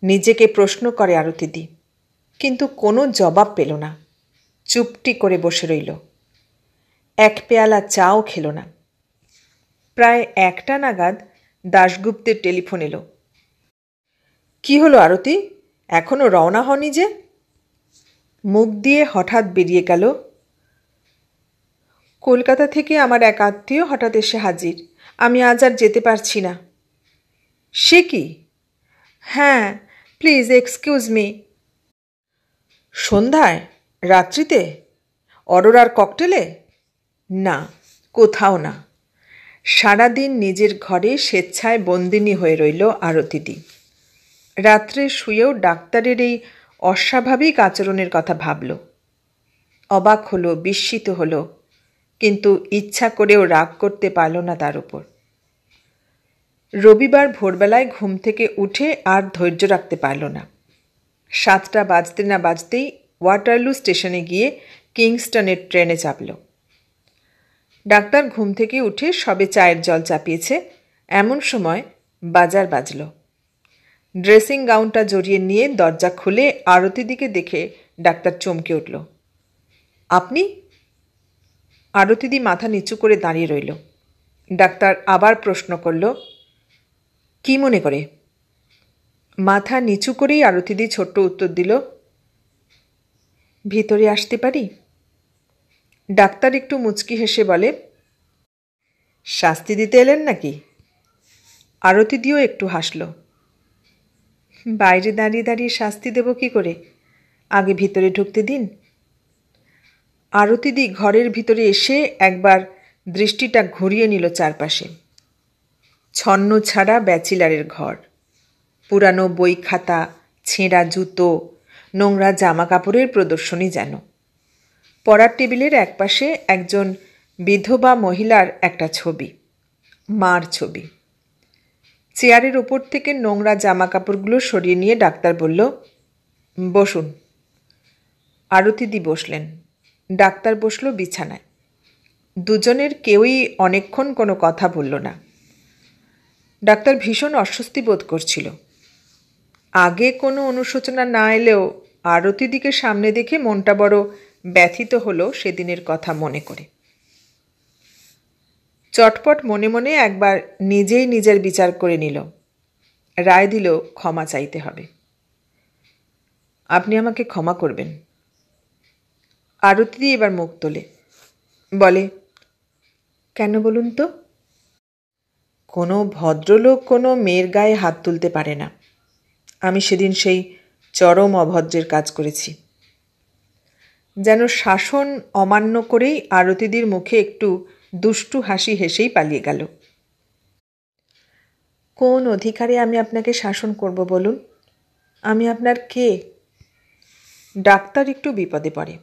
নিজেকে প্রশ্ন করে আরতিদি, কিন্তু কোনো জবাব পেল না। চুপটি করে বসে রইল। এক পেয়ালা চাও খেল না। প্রায় 1টা নাগাদ দাশগুপ্তের টেলিফোন এলো। কি হলো আরতি, এখনো রওনা হনি যে? মুখ দিয়ে হঠাৎ বেরিয়ে গেল, কলকাতা থেকে আমার এক আত্মীয় হঠাৎ এসে হাজির, আমি আজ আর যেতে পারছি না। সে কি? হ্যাঁ, প্লিজ এক্সকিউজ মি। সন্ধ্যায়? রাত্রিতে? অরোরার ককটেলে? না, কোথাও না। সারাদিন নিজের ঘরে স্বেচ্ছায় বন্দিনী হয়ে রইল আরতিদি। রাত্রে শুয়েও ডাক্তারের এই অস্বাভাবিক আচরণের কথা ভাবল। অবাক হলো, বিস্মিত হলো, কিন্তু ইচ্ছা করেও রাগ করতে পারল না তার উপর। রবিবার ভোরবেলায় ঘুম থেকে উঠে আর ধৈর্য রাখতে পারল না। 7টা বাজতে না বাজতেই ওয়াটারলু স্টেশনে গিয়ে কিংস্টনের ট্রেনে চাপল। ডাক্তার ঘুম থেকে উঠে সবে চায়ের জল চাপিয়েছে, এমন সময় বাজার বাজল। ড্রেসিং গাউনটা জড়িয়ে নিয়ে দরজা খুলে আরতিদিকে দেখে ডাক্তার চমকে উঠল। আপনি? আরতিদি মাথা নিচু করে দাঁড়িয়ে রইল। ডাক্তার আবার প্রশ্ন করল, কি মনে করে? মাথা নিচু করেই আরতিদি ছোট্ট উত্তর দিল, ভিতরে আসতে পারি? ডাক্তার একটু মুচকি হেসে বলে, শাস্তি দিতে এলেন নাকি? আরতিদিও একটু হাসল। বাইরে দাঁড়িয়ে দাঁড়িয়ে শাস্তি দেব কি করে? আগে ভিতরে ঢুকতে দিন। আরতিদি ঘরের ভিতরে এসে একবার দৃষ্টিটা ঘুরিয়ে নিল চারপাশে। ছন্ন ছাড়া ব্যাচিলারের ঘর। পুরানো বই খাতা, ছেঁড়া জুতো, নোংরা জামা কাপড়ের প্রদর্শনী যেন। পড়ার টেবিলের একপাশে একজন বিধবা মহিলার একটা ছবি, মার ছবি। চেয়ারের ওপর থেকে নোংরা জামা কাপড়গুলো সরিয়ে নিয়ে ডাক্তার বলল, বসুন। আরতিদি বসলেন। ডাক্তার বসল বিছানায়। দুজনের কেউই অনেকক্ষণ কোনো কথা বলল না। ডাক্তার ভীষণ অস্বস্তি বোধ করছিল। আগে কোনো অনুশোচনা না এলেও আরতিদিকে সামনে দেখে মনটা বড় ব্যথিত হলো সেদিনের কথা মনে করে। চটপট মনে মনে একবার নিজেই নিজের বিচার করে নিল। রায় দিল ক্ষমা চাইতে হবে। আপনি আমাকে ক্ষমা করবেন। আরতিদি এবার মুখ তোলে, বলে, কেন বলুন তো? কোনো ভদ্রলোক কোনো মেয়ের গায়ে হাত তুলতে পারে না। আমি সেদিন সেই চরম অভদ্রের কাজ করেছি। যেন শাসন অমান্য করেই আরতিদির মুখে একটু দুষ্টু হাসি হেসেই পালিয়ে গেল। কোন অধিকারে আমি আপনাকে শাসন করব বলুন? আমি আপনার কে? ডাক্তার একটু বিপদে পড়ে,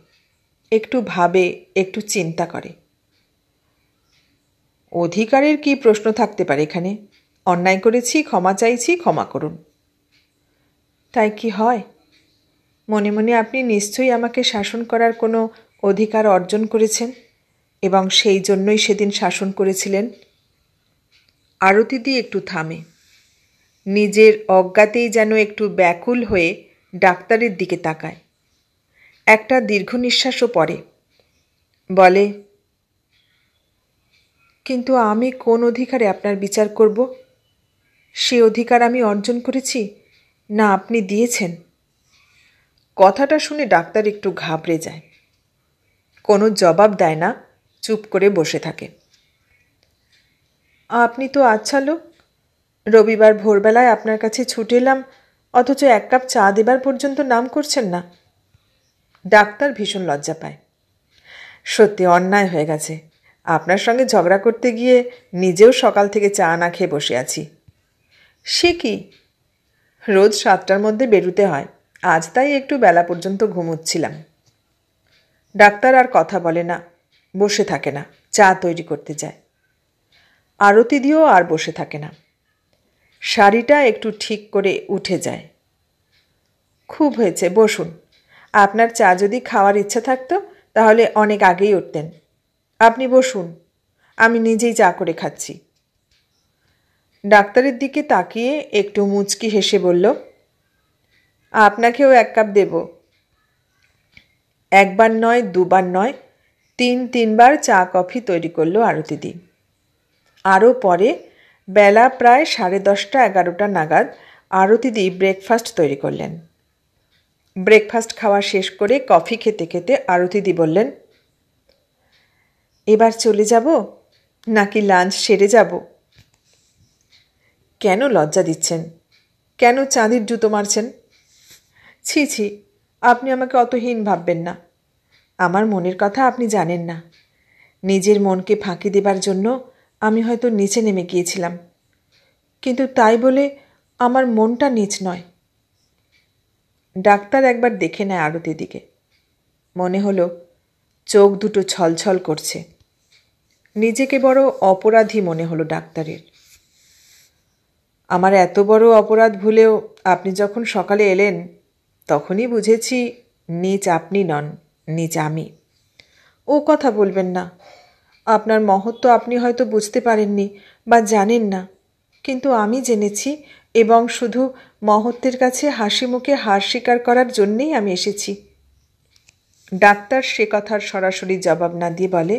একটু ভাবে, একটু চিন্তা করে। অধিকারের কি প্রশ্ন থাকতে পারে এখানে? অন্যায় করেছি, ক্ষমা চাইছি, ক্ষমা করুন। তাই কি হয়? মনে মনে আপনি নিশ্চয়ই আমাকে শাসন করার কোনো অধিকার অর্জন করেছেন এবং সেই জন্যই সেদিন শাসন করেছিলেন। আরতিদি একটু থামে, নিজের অজ্ঞাতেই যেন একটু ব্যাকুল হয়ে ডাক্তারের দিকে তাকায়। একটা দীর্ঘ নিঃশ্বাসও পড়ে। বলে, কিন্তু আমি কোন অধিকারে আপনার বিচার করব? সে অধিকার আমি অর্জন করেছি না আপনি দিয়েছেন? কথাটা শুনে ডাক্তার একটু ঘাবড়ে যায়। কোনো জবাব দেয় না, চুপ করে বসে থাকে। আপনি তো আচ্ছা লোক। রবিবার ভোরবেলায় আপনার কাছে ছুটে এলাম, অথচ 1 কাপ চা দেবার পর্যন্ত নাম করছেন না। ডাক্তার ভীষণ লজ্জা পায়। সত্যি অন্যায় হয়ে গেছে। আপনার সঙ্গে ঝগড়া করতে গিয়ে নিজেও সকাল থেকে চা না খেয়ে বসে আছি। সে কি? রোজ 7টার মধ্যে বেরুতে হয়, আজ তাই একটু বেলা পর্যন্ত ঘুমোচ্ছিলাম। ডাক্তার আর কথা বলে না, বসে থাকে না, চা তৈরি করতে যায়। আরতিদিও আর বসে থাকে না, শাড়িটা একটু ঠিক করে উঠে যায়। খুব হয়েছে, বসুন। আপনার চা যদি খাওয়ার ইচ্ছা থাকতো তাহলে অনেক আগেই উঠতেন। আপনি বসুন, আমি নিজেই চা করে খাচ্ছি। ডাক্তারের দিকে তাকিয়ে একটু মুচকি হেসে বলল, আপনাকেও এক কাপ দেব। একবার নয়, দুবার নয়, তিনবার চা কফি তৈরি করলো আরতিদি। আরও পরে বেলা প্রায় 10:30-11টা নাগাদ আরতিদি ব্রেকফাস্ট তৈরি করলেন। ব্রেকফাস্ট খাওয়া শেষ করে কফি খেতে খেতে আরতিদি বললেন, এবার চলে যাব নাকি লাঞ্চ সেরে যাব? কেন লজ্জা দিচ্ছেন? কেন চাঁদির জুতো মারছেন? ছি ছি, আপনি আমাকে অত হীন ভাববেন না। আমার মনের কথা আপনি জানেন না। নিজের মনকে ফাঁকি দেবার জন্য আমি হয়তো নিচে নেমে গিয়েছিলাম, কিন্তু তাই বলে আমার মনটা নীচ নয়। ডাক্তার একবার দেখে নেয় আরতির দিকে। মনে হলো চোখ দুটো ছলছল করছে। নিজেকে বড় অপরাধী মনে হলো ডাক্তারের। আমার এত বড় অপরাধ ভুলেও আপনি যখন সকালে এলেন তখনই বুঝেছি নীচ আপনি নন, নীচ আমি। ও কথা বলবেন না। আপনার মহত্ব আপনি হয়তো বুঝতে পারেননি বা জানেন না, কিন্তু আমি জেনেছি, এবং শুধু মহত্বের কাছে হাসি মুখে হার স্বীকার করার জন্যেই আমি এসেছি। ডাক্তার সে কথার সরাসরি জবাব না দিয়ে বলে,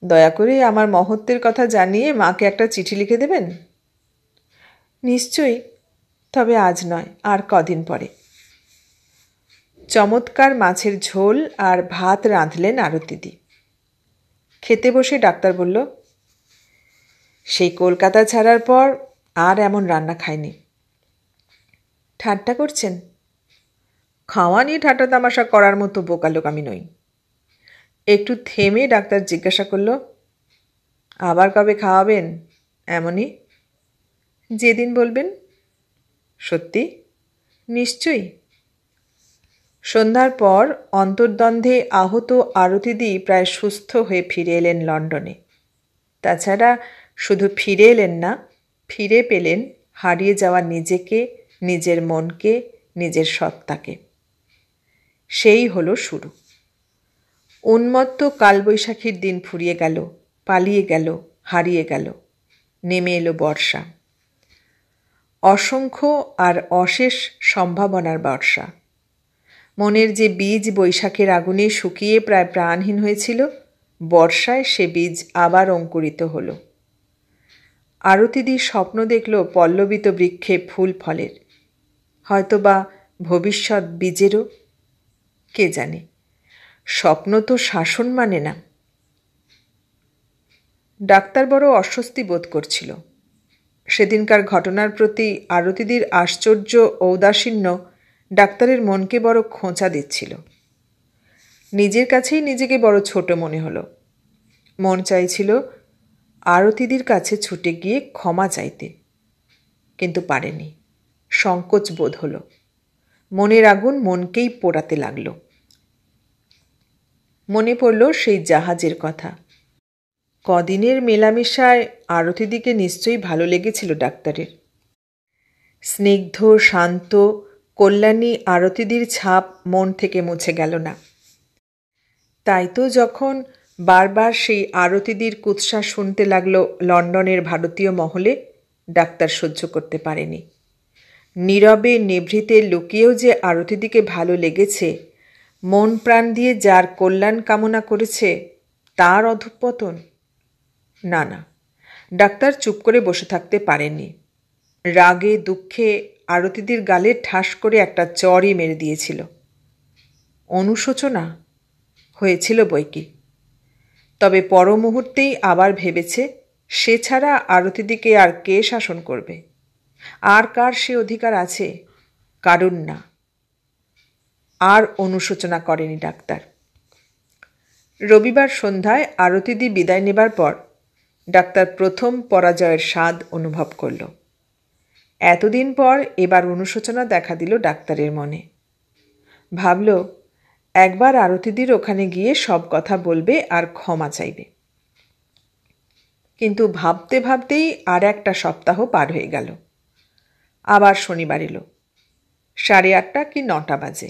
দয়া করে আমার মহত্বের কথা জানিয়ে মাকে একটা চিঠি লিখে দেবেন। নিশ্চয়ই, তবে আজ নয়, আর কদিন পরে। চমৎকার মাছের ঝোল আর ভাত রাঁধলেন আরতিদি। খেতে বসে ডাক্তার বলল, সেই কলকাতা ছাড়ার পর আর এমন রান্না খায়নি। ঠাট্টা করছেন? খাওয়া নিয়ে ঠাট্টা তামাশা করার মতো বোকা লোক আমি নই। একটু থেমে ডাক্তার জিজ্ঞাসা করল, আবার কবে খাওয়াবেন? এমনই যেদিন বলবেন। সত্যি? নিশ্চয়ই। সন্ধ্যার পর অন্তর্দ্বন্দ্বে আহত আরতিদি প্রায় সুস্থ হয়ে ফিরে এলেন লন্ডনে। তাছাড়া শুধু ফিরে এলেন না, ফিরে পেলেন হারিয়ে যাওয়া নিজেকে, নিজের মনকে, নিজের সত্তাকে। সেই হলো শুরু। উন্মত্ত কালবৈশাখীর দিন ফুরিয়ে গেল, পালিয়ে গেল, হারিয়ে গেল। নেমে এলো বর্ষা, অসংখ্য আর অশেষ সম্ভাবনার বর্ষা। মনের যে বীজ বৈশাখের আগুনে শুকিয়ে প্রায় প্রাণহীন হয়েছিল, বর্ষায় সে বীজ আবার অঙ্কুরিত হলো। আরতিদি স্বপ্ন দেখল পল্লবিত বৃক্ষে ফুল ফলের, হয়তোবা ভবিষ্যৎ বীজেরও, কে জানে। স্বপ্ন তো শাসন মানে না। ডাক্তার বড় অস্বস্তি বোধ করছিল। সেদিনকার ঘটনার প্রতি আরতিদির আশ্চর্য ঔদাসীন্য ডাক্তারের মনকে বড় খোঁচা দিচ্ছিল। নিজের কাছেই নিজেকে বড় ছোট মনে হলো। মন চাইছিল আরতিদির কাছে ছুটে গিয়ে ক্ষমা চাইতে, কিন্তু পারেনি। সংকোচ বোধ হলো। মনের আগুন মনকেই পোড়াতে লাগলো। মনে পড়ল সেই জাহাজের কথা। কদিনের মেলামেশায় আরতিদিকে নিশ্চয়ই ভালো লেগেছিল ডাক্তারের। স্নিগ্ধ, শান্ত, কল্যাণী আরতিদির ছাপ মন থেকে মুছে গেল না। তাই তো যখন বারবার সেই আরতিদির কুৎসা শুনতে লাগলো লন্ডনের ভারতীয় মহলে, ডাক্তার সহ্য করতে পারেনি। নীরবে নিভৃতে লুকিয়েও যে আরতিদিকে ভালো লেগেছে, মন প্রাণ দিয়ে যার কল্যাণ কামনা করেছে, তার অধঃপতন? না না, ডাক্তার চুপ করে বসে থাকতে পারেননি। রাগে দুঃখে আরতিদির গালে ঠাস করে একটা চড়ই মেরে দিয়েছিল। অনুশোচনা হয়েছিল বৈকি, তবে পর মুহূর্তেই আবার ভেবেছে সে ছাড়া আরতিদিকে আর কে শাসন করবে? আর কার সে অধিকার আছে? কারণ না। আর অনুশোচনা করেনি ডাক্তার। রবিবার সন্ধ্যায় আরতিদি বিদায় নেবার পর ডাক্তার প্রথম পরাজয়ের স্বাদ অনুভব করল। এতদিন পর এবার অনুশোচনা দেখা দিল ডাক্তারের মনে। ভাবল, একবার আরতিদির ওখানে গিয়ে সব কথা বলবে আর ক্ষমা চাইবে। কিন্তু ভাবতে ভাবতেই আর একটা সপ্তাহ পার হয়ে গেল। আবার শনিবার এলো। 8:30 কি 9টা বাজে।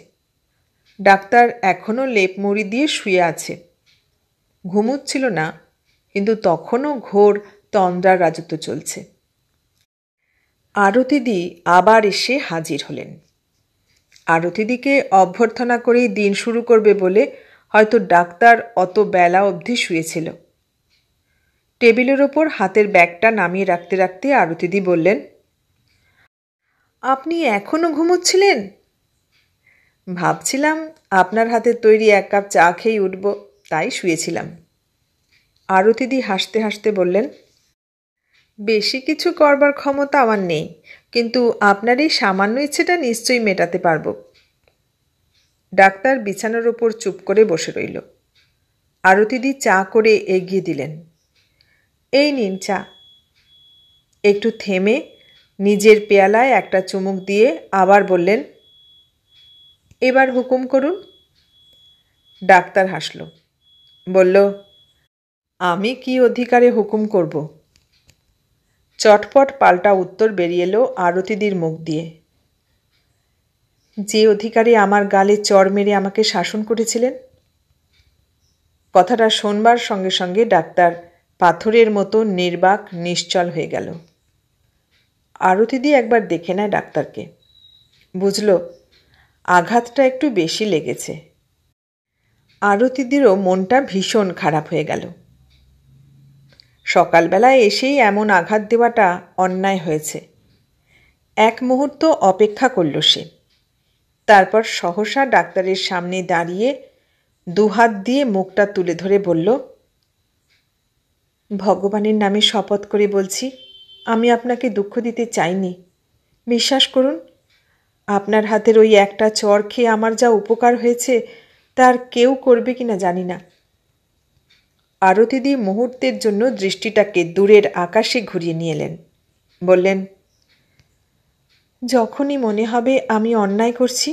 ডাক্তার এখনও লেপ মুড়ি দিয়ে শুয়ে আছে। ঘুমুচ্ছিল না, কিন্তু তখনও ঘোর তন্দ্রার রাজত্ব চলছে। আরতিদি আবার এসে হাজির হলেন। আরতিদিকে অভ্যর্থনা করেই দিন শুরু করবে বলে হয়তো ডাক্তার অত বেলা অবধি শুয়েছিল। টেবিলের ওপর হাতের ব্যাগটা নামিয়ে রাখতে রাখতে আরতিদি বললেন, আপনি এখনও ঘুমোচ্ছিলেন? ভাবছিলাম আপনার হাতের তৈরি 1 কাপ চা খেয়েই উঠব, তাই শুয়েছিলাম। আরতিদি হাসতে হাসতে বললেন, বেশি কিছু করবার ক্ষমতা আমার নেই, কিন্তু আপনার এই সামান্য ইচ্ছেটা নিশ্চয়ই মেটাতে পারব। ডাক্তার বিছানার ওপর চুপ করে বসে রইল। আরতিদি চা করে এগিয়ে দিলেন। এই নিন চা। একটু থেমে নিজের পেয়ালায় একটা চুমুক দিয়ে আবার বললেন, এবার হুকুম করুন। ডাক্তার হাসল, বলল, আমি কি অধিকারে হুকুম করব? চটপট পাল্টা উত্তর বেরিয়ে এলো আরতিদির মুখ দিয়ে, যে অধিকারে আমার গালে চড় মেরে আমাকে শাসন করেছিলেন। কথাটা শোনবার সঙ্গে সঙ্গে ডাক্তার পাথরের মতো নির্বাক নিশ্চল হয়ে গেল। আরতিদি একবার দেখে নেয় ডাক্তারকে। বুঝল আঘাতটা একটু বেশি লেগেছে। আরতিদিরও মনটা ভীষণ খারাপ হয়ে গেল। সকালবেলায় এসেই এমন আঘাত দেওয়াটা অন্যায় হয়েছে। এক মুহূর্ত অপেক্ষা করল সে। তারপর সহসা ডাক্তারের সামনে দাঁড়িয়ে দুহাত দিয়ে মুখটা তুলে ধরে বলল, ভগবানের নামে শপথ করে বলছি, আমি আপনাকে দুঃখ দিতে চাইনি। বিশ্বাস করুন, আপনার হাতের ওই একটা চড় খেয়ে আমার যা উপকার হয়েছে তার কেউ করবে কিনা জানি না। আরতিদি মুহূর্তের জন্য দৃষ্টিটাকে দূরের আকাশে ঘুরিয়ে নিয়ে এলেন। বললেন, যখনই মনে হবে আমি অন্যায় করছি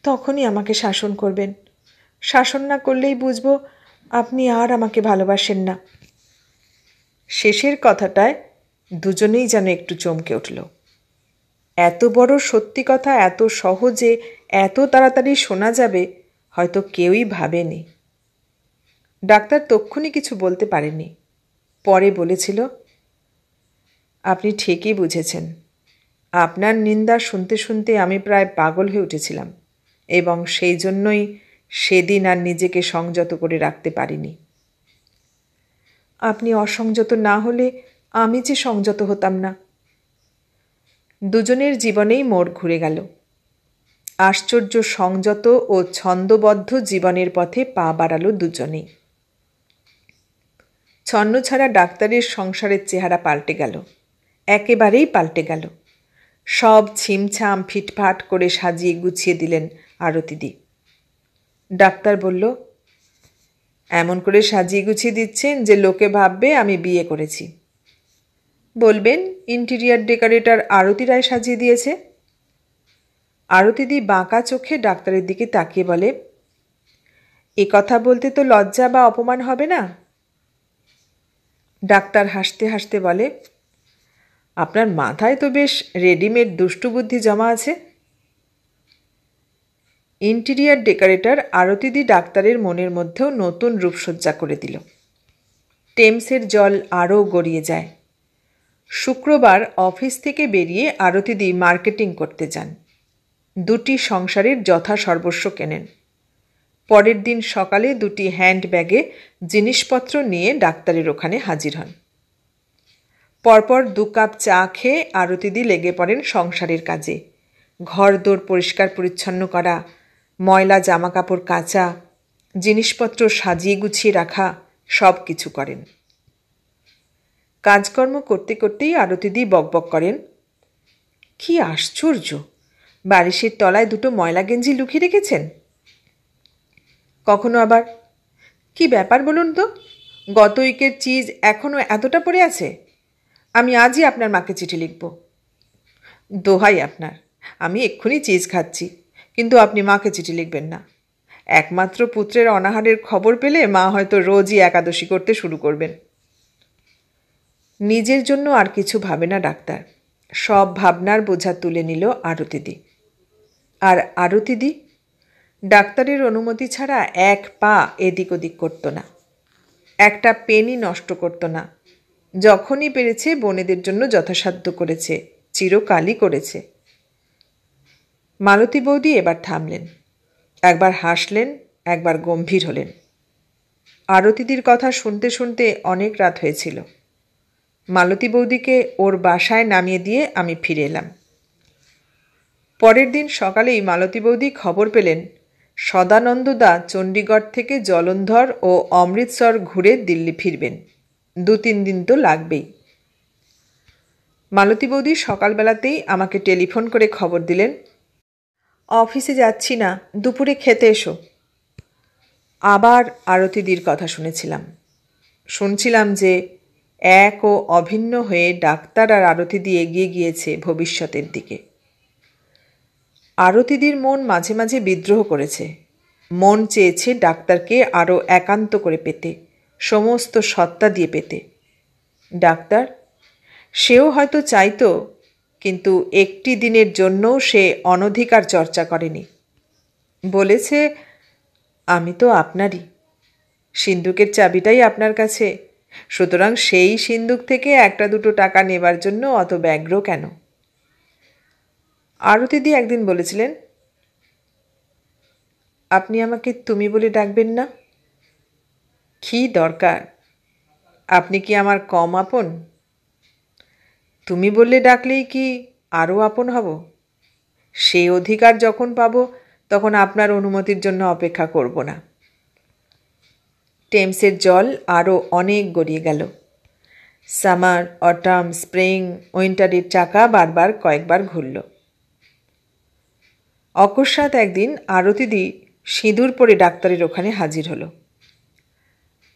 তখনই আমাকে শাসন করবেন। শাসন না করলেই বুঝব আপনি আর আমাকে ভালোবাসেন না। শেষের কথাটায় দুজনেই যেন একটু চমকে উঠল। এত বড় সত্যি কথা এত সহজে এত তাড়াতাড়ি শোনা যাবে হয়তো কেউই ভাবেনি। ডাক্তার তক্ষুনি কিছু বলতে পারেনি। পরে বলেছিল, আপনি ঠিকই বুঝেছেন। আপনার নিন্দা শুনতে শুনতে আমি প্রায় পাগল হয়ে উঠেছিলাম এবং সেই জন্যই সেদিন আর নিজেকে সংযত করে রাখতে পারিনি। আপনি অসংযত না হলে আমি যে সংযত হতাম না। দুজনের জীবনেই মোড় ঘুরে গেল। আশ্চর্য সংযত ও ছন্দবদ্ধ জীবনের পথে পা বাড়ালো দুজনেই। ছন্নছাড়া ডাক্তারের সংসারের চেহারা পাল্টে গেল, একেবারেই পাল্টে গেল। সব ছিমছাম ফিটফাট করে সাজিয়ে গুছিয়ে দিলেন আরতিদি। ডাক্তার বলল, এমন করে সাজিয়ে গুছিয়ে দিচ্ছেন যে লোকে ভাববে আমি বিয়ে করেছি। বলবেন ইন্টিরিয়ার ডেকোরেটর আরতি রায় সাজিয়ে দিয়েছে। আরতিদি বাঁকা চোখে ডাক্তারের দিকে তাকিয়ে বলে, এ কথা বলতে তো লজ্জা বা অপমান হবে না? ডাক্তার হাসতে হাসতে বলে, আপনার মাথায় তো বেশ রেডিমেড দুষ্টু বুদ্ধি জমা আছে। ইন্টিরিয়ার ডেকোরেটর আরতিদি ডাক্তারের মনের মধ্যেও নতুন রূপসজ্জা করে দিল। টেমসের জল আরও গড়িয়ে যায়। শুক্রবার অফিস থেকে বেরিয়ে আরতিদি মার্কেটিং করতে যান। 2টি সংসারের যথাসর্বস্ব কেনেন। পরের দিন সকালে 2টি হ্যান্ড ব্যাগে জিনিসপত্র নিয়ে ডাক্তারের ওখানে হাজির হন। পরপর 2 কাপ চা খেয়ে আরতিদি লেগে পড়েন সংসারের কাজে। ঘরদোর পরিষ্কার পরিচ্ছন্ন করা, ময়লা জামাকাপড় কাচা, জিনিসপত্র সাজিয়ে গুছিয়ে রাখা, সব কিছু করেন। কাজকর্ম করতে করতেই আরতিদি বকবক করেন, কি আশ্চর্য, বালিশের তলায় 2টো ময়লা গেঞ্জি লুকিয়ে রেখেছেন। কখনো আবার, কি ব্যাপার বলুন তো, গত উইকের চিজ এখনও এতটা পড়ে আছে। আমি আজই আপনার মাকে চিঠি লিখব। দোহাই আপনার, আমি এক্ষুনি চিজ খাচ্ছি, কিন্তু আপনি মাকে চিঠি লিখবেন না। একমাত্র পুত্রের অনাহারের খবর পেলে মা হয়তো রোজই একাদশী করতে শুরু করবেন। নিজের জন্য আর কিছু ভাবে না ডাক্তার, সব ভাবনার বোঝা তুলে নিল আরতিদি। আর আরতিদি ডাক্তারের অনুমতি ছাড়া এক পা এদিক ওদিক করত না, একটা পেনই নষ্ট করত না। যখনই পেরেছে বোনেদের জন্য যথাসাধ্য করেছে, চিরকালই করেছে। মালতী বৌদি এবার থামলেন, একবার হাসলেন, একবার গম্ভীর হলেন। আরতিদির কথা শুনতে শুনতে অনেক রাত হয়েছিল। মালতী বৌদিকে ওর বাসায় নামিয়ে দিয়ে আমি ফিরে এলাম। পরের দিন সকালেই মালতী বৌদি খবর পেলেন সদানন্দদা চণ্ডীগড় থেকে জলন্ধর ও অমৃতসর ঘুরে দিল্লি ফিরবেন। 2-3 দিন তো লাগবেই। মালতী বৌদি সকালবেলাতেই আমাকে টেলিফোন করে খবর দিলেন, অফিসে যাচ্ছি না, দুপুরে খেতে এসো। আবার আরতিদির কথা শুনছিলাম যে এক ও অভিন্ন হয়ে ডাক্তার আর আরতিদি এগিয়ে গিয়েছে ভবিষ্যতের দিকে। আরতিদির মন মাঝে মাঝে বিদ্রোহ করেছে, মন চেয়েছে ডাক্তারকে আরও একান্ত করে পেতে, সমস্ত সত্তা দিয়ে পেতে। ডাক্তার সেও হয়তো চাইতো, কিন্তু একটি দিনের জন্যও সে অনধিকার চর্চা করেনি। বলেছে, আমি তো আপনারই, সিন্দুকের চাবিটাই আপনার কাছে, সুতরাং সেই সিন্দুক থেকে 1-2 টাকা নেবার জন্য অত ব্যগ্র কেন? আরতিদি একদিন বলেছিলেন, আপনি আমাকে তুমি বলে ডাকবেন না? কি দরকার? আপনি কি আমার কম আপন? তুমি বললে ডাকলেই কি আরও আপন হব? সে অধিকার যখন পাবো তখন আপনার অনুমতির জন্য অপেক্ষা করব না। টেমসের জল আরও অনেক গড়িয়ে গেল। সামার, অটাম, স্প্রিং, উইন্টারের চাকা বারবার কয়েকবার ঘুরল। অকস্মাৎ একদিন আরতিদি সিঁদুর পরে ডাক্তারের ওখানে হাজির হলো।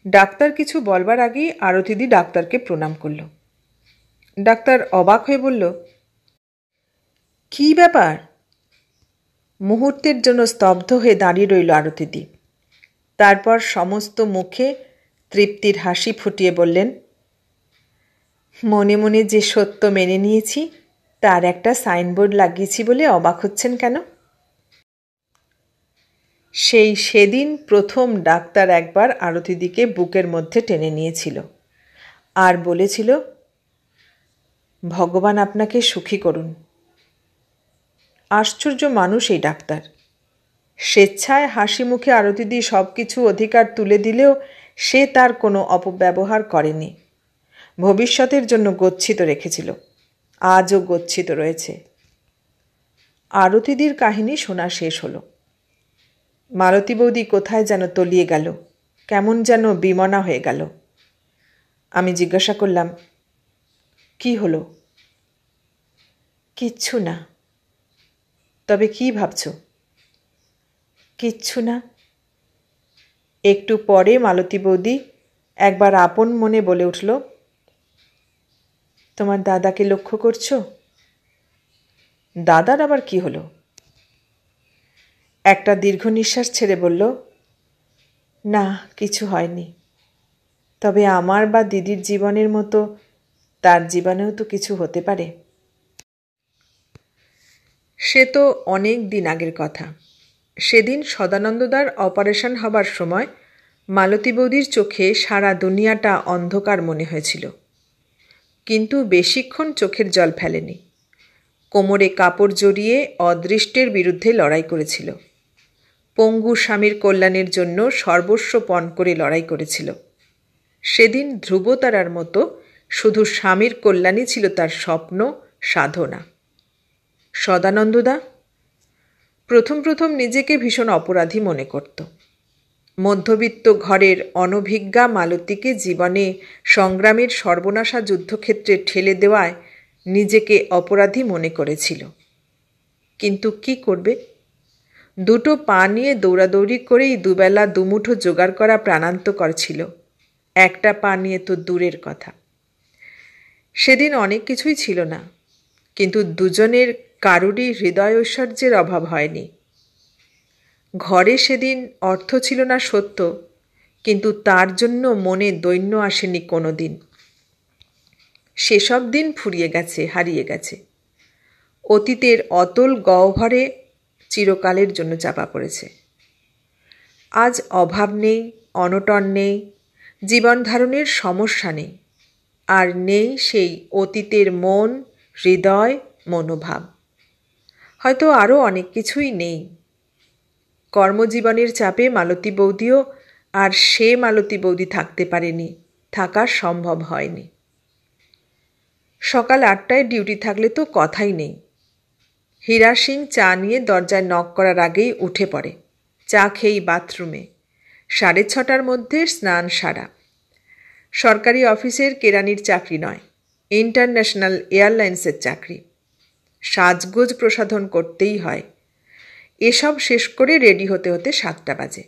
ডাক্তার কিছু বলবার আগেই আরতিদি ডাক্তারকে প্রণাম করল। ডাক্তার অবাক হয়ে বলল, কী ব্যাপার? মুহূর্তের জন্য স্তব্ধ হয়ে দাঁড়িয়ে রইল আরতিদি। তারপর সমস্ত মুখে তৃপ্তির হাসি ফুটিয়ে বললেন, মনে মনে যে সত্য মেনে নিয়েছি তার একটা সাইনবোর্ড লাগিয়েছি বলে অবাক হচ্ছেন কেন? সেদিন প্রথম ডাক্তার একবার আরতিদিকে বুকের মধ্যে টেনে নিয়েছিল আর বলেছিল, ভগবান আপনাকে সুখী করুন। আশ্চর্য মানুষ এই ডাক্তার। স্বেচ্ছায় হাসি মুখে আরতিদি সব কিছু অধিকার তুলে দিলেও সে তার কোনো অপব্যবহার করেনি। ভবিষ্যতের জন্য গচ্ছিত রেখেছিল, আজও গচ্ছিত রয়েছে। আরতিদির কাহিনী শোনা শেষ হলো। মালতী বৌদি কোথায় যেন তলিয়ে গেল, কেমন যেন বিমনা হয়ে গেল। আমি জিজ্ঞাসা করলাম, কি হলো? কিচ্ছু না। তবে কি ভাবছ? কিচ্ছু না। একটু পরে মালতী বৌদি একবার আপন মনে বলে উঠল, তোমার দাদাকে লক্ষ্য করছো? দাদার আবার কি হলো? একটা দীর্ঘ নিঃশ্বাস ছেড়ে বলল, না, কিছু হয়নি। তবে আমার বা দিদির জীবনের মতো তার জীবনেও তো কিছু হতে পারে। সে তো অনেক দিন আগের কথা। সেদিন সদানন্দদার অপারেশন হবার সময় মালতী বৌদির চোখে সারা দুনিয়াটা অন্ধকার মনে হয়েছিল, কিন্তু বেশিক্ষণ চোখের জল ফেলেনি। কোমরে কাপড় জড়িয়ে অদৃষ্টের বিরুদ্ধে লড়াই করেছিল। পঙ্গু স্বামীর কল্যাণের জন্য সর্বস্ব পণ করে লড়াই করেছিল। সেদিন ধ্রুবতারার মতো শুধু স্বামীর কল্যাণই ছিল তার স্বপ্ন, সাধনা। সদানন্দদা প্রথম নিজেকে ভীষণ অপরাধী মনে করত। মধ্যবিত্ত ঘরের অনভিজ্ঞা মালতীকে জীবনে সংগ্রামের সর্বনাশা যুদ্ধক্ষেত্রে ঠেলে দেওয়ায় নিজেকে অপরাধী মনে করেছিল। কিন্তু কি করবে? 2 পা নিয়ে দৌড়াদৌড়ি করেই দুবেলা দুমুঠো জোগাড় করা প্রাণান্তকর ছিল, একটা পা নিয়ে তো দূরের কথা। সেদিন অনেক কিছুই ছিল না, কিন্তু দুজনের কারুরই হৃদয় ঐশ্বর্যের অভাব হয়নি। ঘরে সেদিন অর্থ ছিল না সত্য, কিন্তু তার জন্য মনে দৈন্য আসেনি কোনো দিন। সেসব দিন ফুরিয়ে গেছে, হারিয়ে গেছে, অতীতের অতল গহ্বরে চিরকালের জন্য চাপা পড়েছে। আজ অভাব নেই, অনটন নেই, জীবন ধারণের সমস্যা নেই, আর নেই সেই অতীতের মন, হৃদয়, মনোভাব। হয়তো আরও অনেক কিছুই নেই। কর্মজীবনের চাপে মালতী বৌদিও আর সে মালতী বৌদি থাকতে পারেনি, থাকা সম্ভব হয়নি। সকাল 8টায় ডিউটি থাকলে তো কথাই নেই। হীরা সিং চা নিয়ে দরজায় নক করার আগেই উঠে পড়ে। চা খেয়েই বাথরুমে। 6:30টার মধ্যে স্নান সারা। সরকারি অফিসের কেরানির চাকরি নয়, ইন্টারন্যাশনাল এয়ারলাইন্সের চাকরি। সাজগোজ প্রসাধন করতেই হয়। এসব শেষ করে রেডি হতে হতে 7টা বাজে।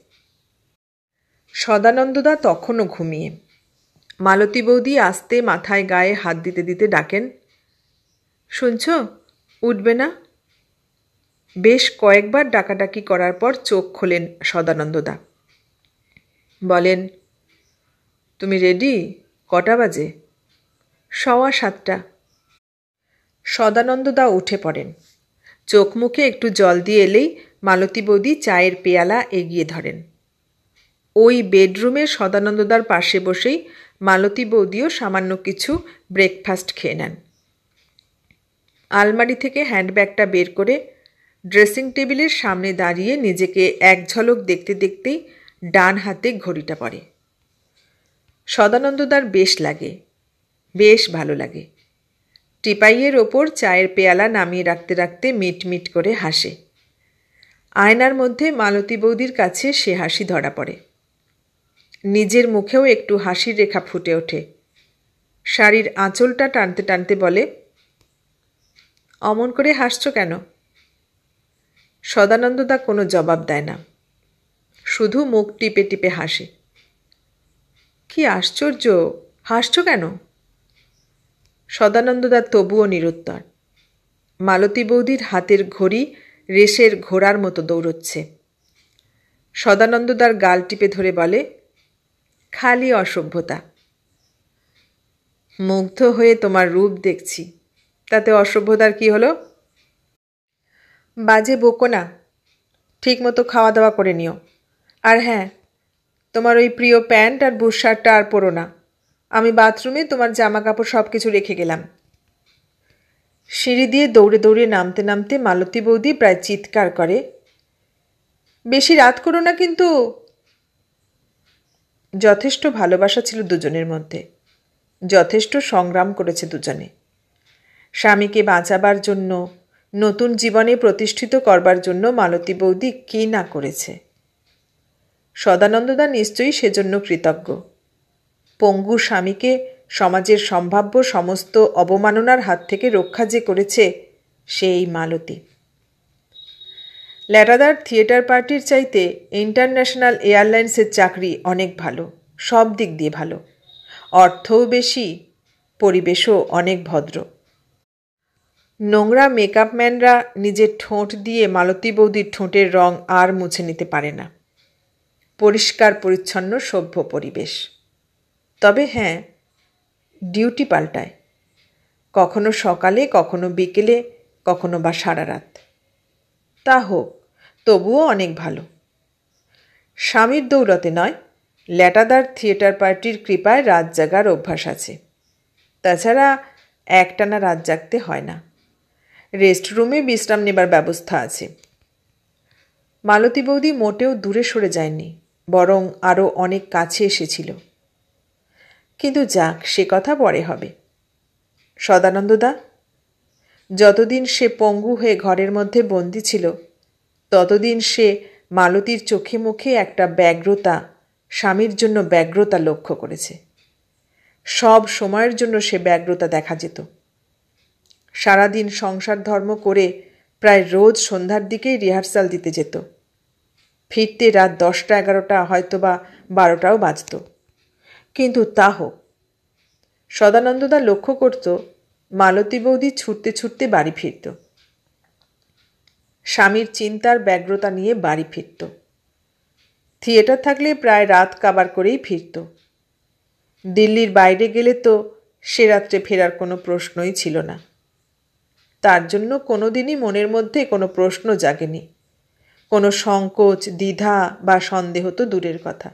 সদানন্দদা তখনও ঘুমিয়ে। মালতী বৌদি আস্তে মাথায় গায়ে হাত দিতে দিতে ডাকেন, শুনছ, উঠবে না? বেশ কয়েকবার ডাকাডাকি করার পর চোখ খোলেন সদানন্দদা। বলেন, তুমি রেডি? কটা বাজে? 7:15। সদানন্দদা উঠে পড়েন। চোখ মুখে একটু জল দিয়ে এলেই মালতী বৌদি চায়ের পেয়ালা এগিয়ে ধরেন। ওই বেডরুমে সদানন্দদার পাশে বসেই মালতী বৌদিও সামান্য কিছু ব্রেকফাস্ট খেয়ে নেন। আলমারি থেকে হ্যান্ডব্যাগটা বের করে ড্রেসিং টেবিলের সামনে দাঁড়িয়ে নিজেকে এক ঝলক দেখতে দেখতেই ডান হাতে ঘড়িটা পড়ে। সদানন্দদার বেশ লাগে, বেশ ভালো লাগে। টিপাইয়ের ওপর চায়ের পেয়ালা নামিয়ে রাখতে রাখতে মিট মিট করে হাসে। আয়নার মধ্যে মালতী বৌদির কাছে সে হাসি ধরা পড়ে। নিজের মুখেও একটু হাসির রেখা ফুটে ওঠে। শাড়ির আঁচলটা টানতে টানতে বলে, অমন করে হাসছ কেন? সদানন্দদা কোনো জবাব দেয় না, শুধু মুখ টিপে টিপে হাসে। কি আশ্চর্য, হাসছ কেন? সদানন্দদা তবুও নিরুত্তর। মালতী বৌদির হাতের ঘড়ি রেসের ঘোড়ার মতো দৌড়চ্ছে। সদানন্দদার গাল টিপে ধরে বলে, খালি অসভ্যতা। মুগ্ধ হয়ে তোমার রূপ দেখছি, তাতে অসভ্যতার কি হলো? বাজে বকো না, ঠিক মতো খাওয়া দাওয়া করে নিও। আর হ্যাঁ, তোমার ওই প্রিয় প্যান্ট আর বুশ শার্টটা আর পরো না। আমি বাথরুমে তোমার জামা কাপড় সব কিছু রেখে গেলাম। সিঁড়ি দিয়ে দৌড়ে দৌড়ে নামতে নামতে মালতী বৌদি প্রায় চিৎকার করে, বেশি রাত করো না কিন্তু। যথেষ্ট ভালোবাসা ছিল দুজনের মধ্যে, যথেষ্ট সংগ্রাম করেছে দুজনে। স্বামীকে বাঁচাবার জন্য, নতুন জীবনে প্রতিষ্ঠিত করবার জন্য মালতী বৌদি কী না করেছে। সদানন্দদা নিশ্চয়ই সেজন্য কৃতজ্ঞ। পঙ্গু স্বামীকে সমাজের সম্ভাব্য সমস্ত অবমাননার হাত থেকে রক্ষা যে করেছে, সেই মালতী। ল্যাটাদার থিয়েটার পার্টির চাইতে ইন্টারন্যাশনাল এয়ারলাইন্সের চাকরি অনেক ভালো, সব দিক দিয়ে ভালো। অর্থও বেশি, পরিবেশও অনেক ভদ্র। নোংরা মেকআপ ম্যানরা নিজের ঠোঁট দিয়ে মালতী বৌদির ঠোঁটের রং আর মুছে নিতে পারে না। পরিষ্কার পরিচ্ছন্ন সভ্য পরিবেশ। তবে হ্যাঁ, ডিউটি পাল্টায়, কখনো সকালে, কখনো বিকেলে, কখনো বা সারা রাত। তা হোক, তবুও অনেক ভালো। স্বামীর দৌলতে নয়, ল্যাটাদার থিয়েটার পার্টির কৃপায় রাত জাগার অভ্যাস আছে। তাছাড়া একটানা রাত জাগতে হয় না। রেস্টরুমে বিশ্রাম নেবার ব্যবস্থা আছে। মালতী বৌদি মোটেও দূরে সরে যায়নি, বরং আরও অনেক কাছে এসেছিল। কিন্তু যাক, সে কথা পরে হবে। সদানন্দদা, যতদিন সে পঙ্গু হয়ে ঘরের মধ্যে বন্দী ছিল, ততদিন সে মালতীর চোখে মুখে একটা ব্যগ্রতা, স্বামীর জন্য ব্যগ্রতা লক্ষ্য করেছে। সব সময়ের জন্য সে ব্যগ্রতা দেখা যেত। সারাদিন সংসার ধর্ম করে প্রায় রোজ সন্ধ্যার দিকেই রিহার্সাল দিতে যেত। ফিরতে রাত 10টা 11টা, হয়তো বা 12টাও বাজত। কিন্তু তা হোক, সদানন্দদা লক্ষ্য করত মালতী বৌদি ছুটতে ছুটতে বাড়ি ফিরত। স্বামীর চিন্তার ব্যগ্রতা নিয়ে বাড়ি ফিরত। থিয়েটার থাকলে প্রায় রাত কাবার করেই ফিরত। দিল্লির বাইরে গেলে তো সে রাত্রে ফেরার কোনো প্রশ্নই ছিল না। তার জন্য কোনো দিনই মনের মধ্যে কোনো প্রশ্ন জাগেনি, কোনো সংকোচ, দ্বিধা বা সন্দেহ তো দূরের কথা।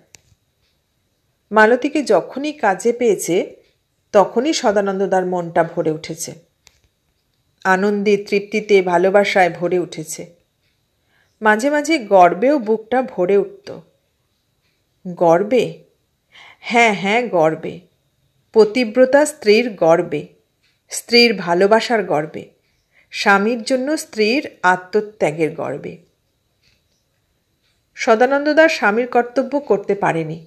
মালতীকে যখনই কাজে পেয়েছে তখনই সদানন্দদার মনটা ভরে উঠেছে, আনন্দে, তৃপ্তিতে, ভালোবাসায় ভরে উঠেছে। মাঝে মাঝে গর্বেও বুকটা ভরে উঠত। গর্বে? হ্যাঁ, গর্বে। পতিব্রতা স্ত্রীর গর্বে, স্ত্রীর ভালোবাসার গর্বে, স্বামীর জন্য স্ত্রীর আত্মত্যাগের গর্বে। সদানন্দদার স্বামীর কর্তব্য করতে পারেনি,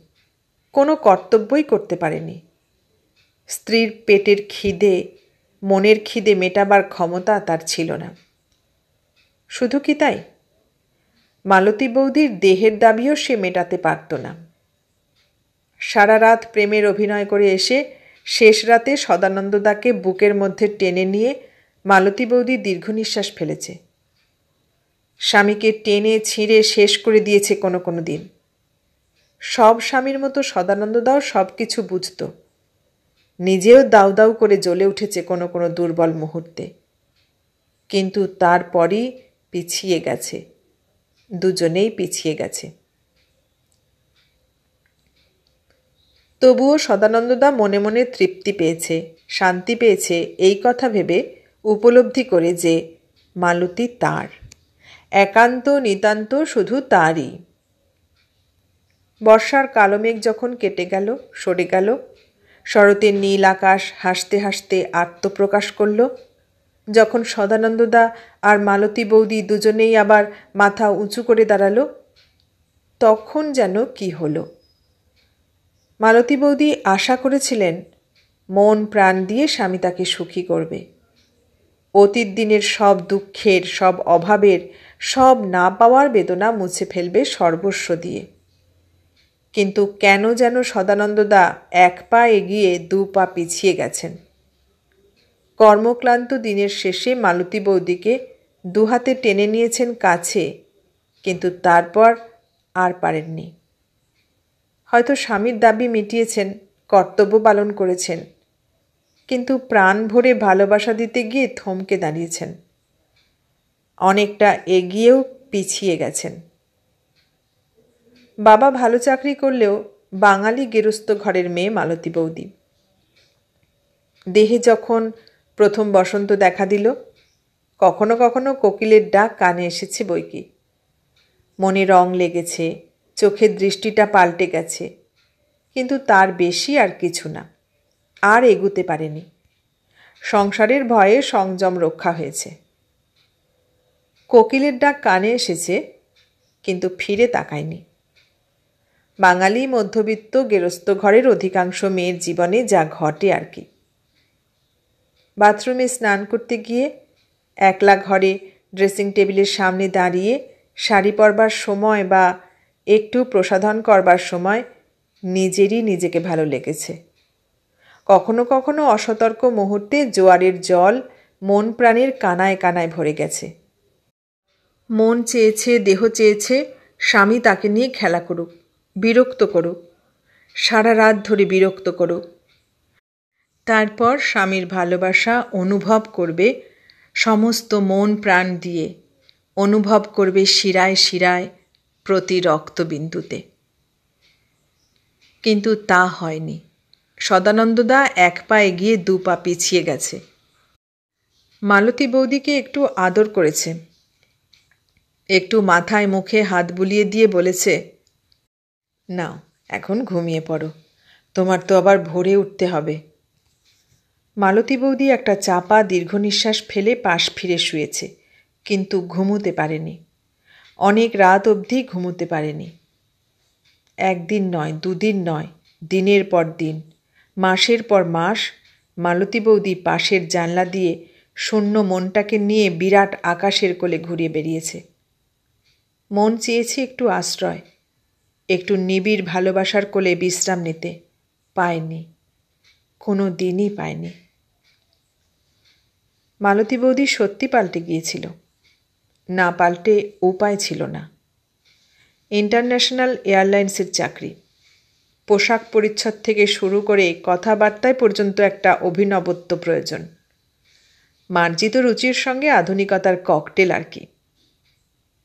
কোনো কর্তব্যই করতে পারেনি। স্ত্রীর পেটের খিদে, মনের খিদে মেটাবার ক্ষমতা তার ছিল না। শুধু কি তাই, মালতী বৌদির দেহের দাবিও সে মেটাতে পারত না। সারা রাত প্রেমের অভিনয় করে এসে শেষ রাতে সদানন্দদাকে বুকের মধ্যে টেনে নিয়ে মালতী বৌদি দীর্ঘ নিঃশ্বাস ফেলেছে। স্বামীকে টেনে ছিঁড়ে শেষ করে দিয়েছে কোনো কোনো দিন। সব স্বামীর মতো সদানন্দদাও সব কিছু বুঝত, নিজেও দাউ দাউ করে জ্বলে উঠেছে কোনো কোনো দুর্বল মুহূর্তে। কিন্তু তারপরই পিছিয়ে গেছে, দুজনেই পিছিয়ে গেছে। তবুও সদানন্দদা মনে মনে তৃপ্তি পেয়েছে, শান্তি পেয়েছে এই কথা ভেবে, উপলব্ধি করে যে মালতী তার, একান্ত নিতান্ত শুধু তারই। বর্ষার কালো মেঘ যখন কেটে গেল, সরে গেল, শরতের নীল আকাশ হাসতে হাসতে আত্মপ্রকাশ করল, যখন সদানন্দদা আর মালতী বৌদি দুজনেই আবার মাথা উঁচু করে দাঁড়ালো, তখন যেন কি হলো। মালতী বৌদি আশা করেছিলেন মন প্রাণ দিয়ে স্বামী তাকে সুখী করবে, অতীত দিনের সব দুঃখের, সব অভাবের, সব না পাওয়ার বেদনা মুছে ফেলবে সর্বস্ব দিয়ে। কিন্তু কেন যেন সদানন্দদা এক পা এগিয়ে দু পা পিছিয়ে গেছেন। কর্মক্লান্ত দিনের শেষে মালতী বৌদিকে দুহাতে টেনে নিয়েছেন কাছে, কিন্তু তারপর আর পারেননি। হয়তো স্বামীর দাবি মিটিয়েছেন, কর্তব্য পালন করেছেন, কিন্তু প্রাণ ভরে ভালোবাসা দিতে গিয়ে থমকে দাঁড়িয়েছেন, অনেকটা এগিয়েও পিছিয়ে গেছেন। বাবা ভালো চাকরি করলেও বাঙালি গেরস্থ ঘরের মেয়ে মালতী বৌদি। দেহে যখন প্রথম বসন্ত দেখা দিল, কখনো কখনো কোকিলের ডাক কানে এসেছে বৈকি। মনে রং লেগেছে, চোখের দৃষ্টিটা পাল্টে গেছে, কিন্তু তার বেশি আর কিছু না। আর এগুতে পারেনি। সংসারের ভয়ে সংযম রক্ষা হয়েছে। কোকিলের ডাক কানে এসেছে, কিন্তু ফিরে তাকায়নি। বাঙালি মধ্যবিত্ত গেরস্থ ঘরের অধিকাংশ মেয়ের জীবনে যা ঘটে আর কি। বাথরুমে স্নান করতে গিয়ে একলা ঘরে ড্রেসিং টেবিলের সামনে দাঁড়িয়ে শাড়ি পরবার সময় বা একটু প্রসাধন করবার সময় নিজেরই নিজেকে ভালো লেগেছে। কখনো কখনো অসতর্ক মুহূর্তে জোয়ারের জল মন প্রাণের কানায় কানায় ভরে গেছে। মন চেয়েছে, দেহ চেয়েছে স্বামী তাকে নিয়ে খেলা করুক, বিরক্ত করুক, সারা রাত ধরে বিরক্ত করুক। তারপর স্বামীর ভালোবাসা অনুভব করবে সমস্ত মন প্রাণ দিয়ে, অনুভব করবে শিরায় শিরায়, প্রতি রক্তবিন্দুতে। কিন্তু তা হয়নি। সদানন্দদা এক পা এগিয়ে দু পা পিছিয়ে গেছে। মালতী বৌদিকে একটু আদর করেছে, একটু মাথায় মুখে হাত বুলিয়ে দিয়ে বলেছে, নাও এখন ঘুমিয়ে পড়ো, তোমার তো আবার ভোরে উঠতে হবে। মালতী বৌদি একটা চাপা দীর্ঘ নিঃশ্বাস ফেলে পাশ ফিরে শুয়েছে, কিন্তু ঘুমোতে পারেনি। অনেক রাত অবধি ঘুমোতে পারেনি। একদিন নয়, দুদিন নয়, দিনের পর দিন, মাসের পর মাস মালতী বৌদি পাশের জানলা দিয়ে শূন্য মনটাকে নিয়ে বিরাট আকাশের কোলে ঘুরিয়ে বেরিয়েছে। মন চেয়েছে একটু আশ্রয়, একটু নিবিড় ভালোবাসার কোলে বিশ্রাম নিতে, পায়নি, কোনো দিনই পায়নি। মালতী বৌদি সত্যি পাল্টে গিয়েছিল। না পাল্টে উপায় ছিল না। ইন্টারন্যাশনাল এয়ারলাইন্সের চাকরি, পোশাক পরিচ্ছদ থেকে শুরু করে কথাবার্তায় পর্যন্ত একটা অভিনবত্ব প্রয়োজন। মার্জিত রুচির সঙ্গে আধুনিকতার ককটেল আর কি।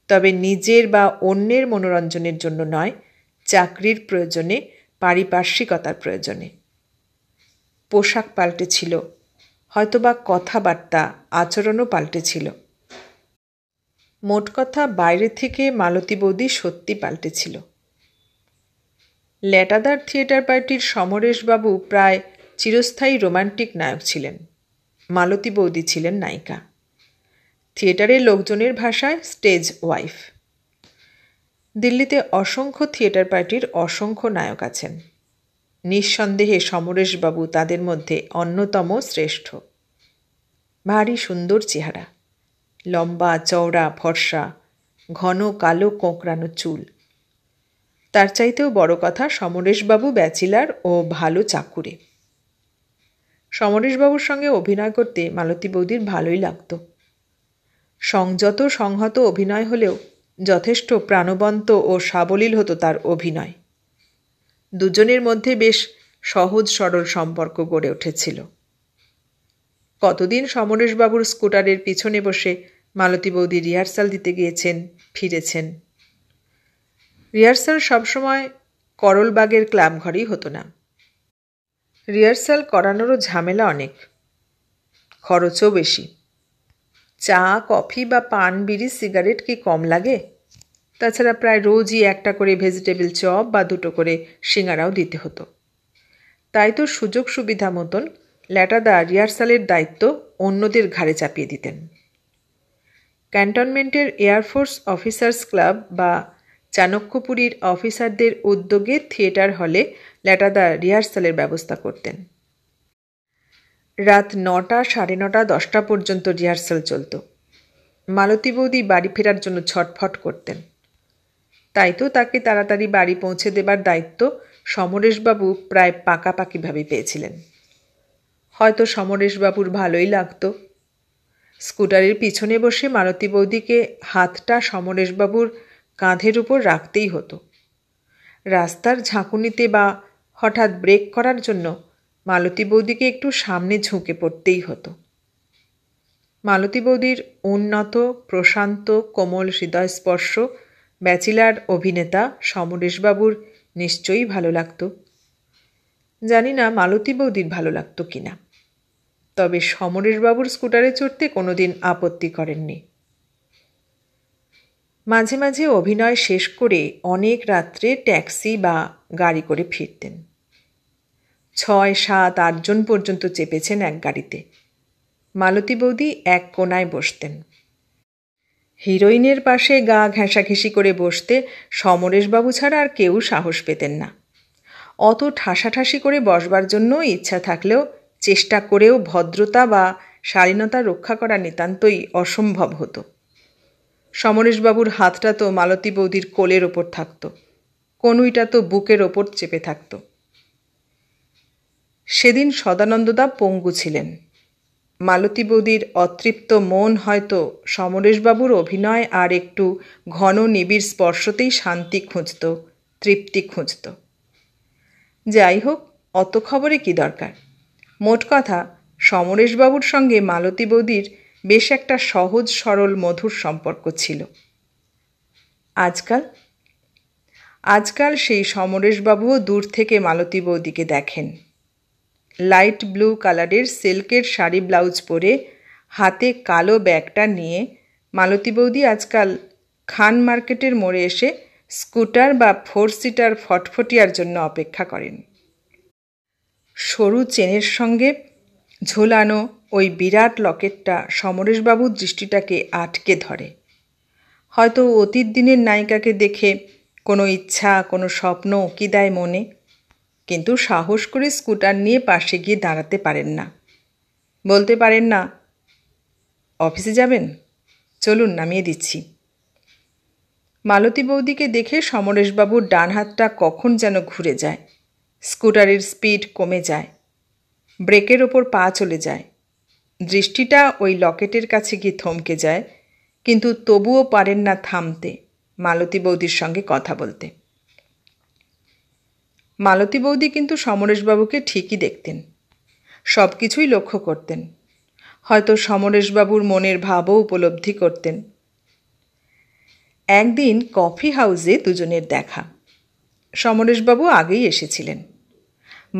তবে নিজের বা অন্যের মনোরঞ্জনের জন্য নয়, চাকরির প্রয়োজনে, পারিপার্শ্বিকতার প্রয়োজনে। পোশাক পাল্টেছিল, হয়তোবা কথাবার্তা, আচরণও পাল্টেছিল। মোট কথা, বাইরে থেকে মালতী বৌদি সত্যি পাল্টেছিল। ল্যাটাদার থিয়েটার পার্টির সমরেশবাবু প্রায় চিরস্থায়ী রোমান্টিক নায়ক ছিলেন, মালতী বৌদি ছিলেন নায়িকা। থিয়েটারের লোকজনের ভাষায় স্টেজ ওয়াইফ। দিল্লিতে অসংখ্য থিয়েটার পার্টির অসংখ্য নায়ক আছেন, নিঃসন্দেহে সমরেশবাবু তাদের মধ্যে অন্যতম শ্রেষ্ঠ। ভারী সুন্দর চেহারা, লম্বা চওড়া ফর্সা, ঘন কালো কোঁকড়ানো চুল। তার চাইতেও বড় কথা, সমরেশবাবু ব্যাচিলার ও ভালো চাকুরে। সমরেশবাবুর সঙ্গে অভিনয় করতে মালতী বৌদির ভালোই লাগত। সংযত সংহত অভিনয় হলেও যথেষ্ট প্রাণবন্ত ও সাবলীল হতো তার অভিনয়। দুজনের মধ্যে বেশ সহজ সরল সম্পর্ক গড়ে উঠেছিল। কতদিন সমরেশবাবুর স্কুটারের পিছনে বসে মালতী বৌদি রিহার্সাল দিতে গিয়েছেন, ফিরেছেন। রিহার্সাল সবসময় করলবাগের ক্লাব ঘরেই হতো না। রিহার্সাল করানোরও ঝামেলা অনেক, খরচও বেশি। চা, কফি বা পান, বিড়ি, সিগারেট কি কম লাগে? তাছাড়া প্রায় রোজই একটা করে ভেজিটেবল চপ বা দুটো করে সিঙ্গারাও দিতে হতো। তাই তো সুযোগ সুবিধা মতন ল্যাটাদা রিহার্সালের দায়িত্ব অন্যদের ঘাড়ে চাপিয়ে দিতেন। ক্যান্টনমেন্টের এয়ারফোর্স অফিসার্স ক্লাব বা চাণক্যপুরীর অফিসারদের উদ্যোগে থিয়েটার হলে ল্যাটাদা রিহার্সালের ব্যবস্থা করতেন। রাত 9টা, 9:30, 10টা পর্যন্ত রিহার্সাল চলত। মালতী বৌদি বাড়ি ফেরার জন্য ছটফট করতেন। তাই তো তাকে তাড়াতাড়ি বাড়ি পৌঁছে দেবার দায়িত্ব সমরেশবাবু প্রায় পাকাপাকিভাবে পেয়েছিলেন। হয়তো সমরেশবাবুর ভালোই লাগত। স্কুটারের পিছনে বসে মালতী বৌদিকে হাতটা সমরেশবাবুর কাঁধের উপর রাখতেই হতো। রাস্তার ঝাঁকুনিতে বা হঠাৎ ব্রেক করার জন্য মালতী বৌদিকে একটু সামনে ঝুঁকে পড়তেই হতো। মালতী বৌদির উন্নত, প্রশান্ত, কোমল হৃদয়স্পর্শ ব্যাচিলার অভিনেতা সমরেশবাবুর নিশ্চয়ই ভালো লাগত। জানি না মালতী বৌদির ভালো লাগত কিনা, তবে সমরেশবাবুর স্কুটারে চড়তে কোনোদিন আপত্তি করেননি। মাঝে মাঝে অভিনয় শেষ করে অনেক রাত্রে ট্যাক্সি বা গাড়ি করে ফিরতেন। 6, 7, 8 জন পর্যন্ত চেপেছেন এক গাড়িতে। মালতী বৌদি এক কোনায় বসতেন। হিরোইনের পাশে গা ঘেঁষাঘেঁষি করে বসতে সমরেশবাবু ছাড়া আর কেউ সাহস পেতেন না। অত ঠাসাঠাসি করে বসবার জন্য ইচ্ছা থাকলেও চেষ্টা করেও ভদ্রতা বা শালীনতা রক্ষা করা নিতান্তই অসম্ভব হতো। সমরেশবাবুর হাতটা তো মালতী বৌদির কোলের ওপর থাকত, কনুইটা তো বুকের ওপর চেপে থাকত। সেদিন সদানন্দদা পঙ্গু ছিলেন। মালতী বৌদির অতৃপ্ত মন হয়তো সমরেশবাবুর অভিনয় আর একটু ঘন নিবিড় স্পর্শতেই শান্তি খুঁজত, তৃপ্তি খুঁজত। যাই হোক, অত খবরে কি দরকার। মোট কথা, সমরেশবাবুর সঙ্গে মালতী বৌদির বেশ একটা সহজ সরল মধুর সম্পর্ক ছিল। আজকাল সেই সমরেশবাবুও দূর থেকে মালতী বৌদিকে দেখেন। লাইট ব্লু কালারের সিল্কের শাড়ি ব্লাউজ পরে হাতে কালো ব্যাগটা নিয়ে মালতী বৌদি আজকাল খান মার্কেটের মোড়ে এসে স্কুটার বা 4 সিটার ফটফটিয়ার জন্য অপেক্ষা করেন। সরু চেনের সঙ্গে ঝোলানো ওই বিরাট লকেটটা সমরেশবাবুর দৃষ্টিটাকে আটকে ধরে। হয়তো অতীত দিনের নায়িকাকে দেখে কোনো ইচ্ছা, কোনো স্বপ্ন উকি দেয় মনে, কিন্তু সাহস করে স্কুটার নিয়ে পাশে গিয়ে দাঁড়াতে পারেন না। বলতে পারেন না, অফিসে যাবেন, চলুন নামিয়ে দিচ্ছি। মালতী বৌদিকে দেখে সমরেশবাবুর ডান হাতটা কখন যেন ঘুরে যায়, স্কুটারের স্পিড কমে যায়, ব্রেকের ওপর পা চলে যায়, দৃষ্টিটা ওই লকেটের কাছে গিয়ে থমকে যায়, কিন্তু তবুও পারেন না থামতে মালতী বৌদির সঙ্গে কথা বলতে। মালতী বৌদি কিন্তু সমরেশবাবুকে ঠিকই দেখতেন, সব কিছুই লক্ষ্য করতেন, হয়তো সমরেশবাবুর মনের ভাবও উপলব্ধি করতেন। একদিন কফি হাউসে দুজনের দেখা। সমরেশবাবু আগেই এসেছিলেন।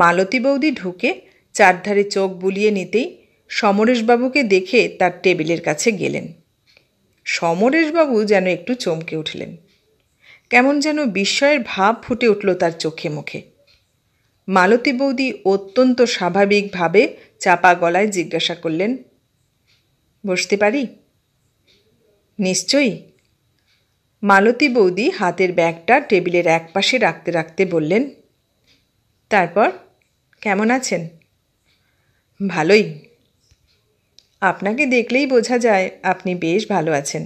মালতী বৌদি ঢুকে চারধারে চোখ বুলিয়ে নিতেই সমরেশবাবুকে দেখে তার টেবিলের কাছে গেলেন। সমরেশবাবু যেন একটু চমকে উঠলেন, কেমন যেন বিস্ময়ের ভাব ফুটে উঠল তার চোখে মুখে। মালতী বৌদি অত্যন্ত স্বাভাবিকভাবে চাপা গলায় জিজ্ঞাসা করলেন, বসতে পারি? নিশ্চয়ই। মালতী বৌদি হাতের ব্যাগটা টেবিলের একপাশে রাখতে রাখতে বললেন, তারপর কেমন আছেন? ভালোই। আপনাকে দেখলেই বোঝা যায় আপনি বেশ ভালো আছেন।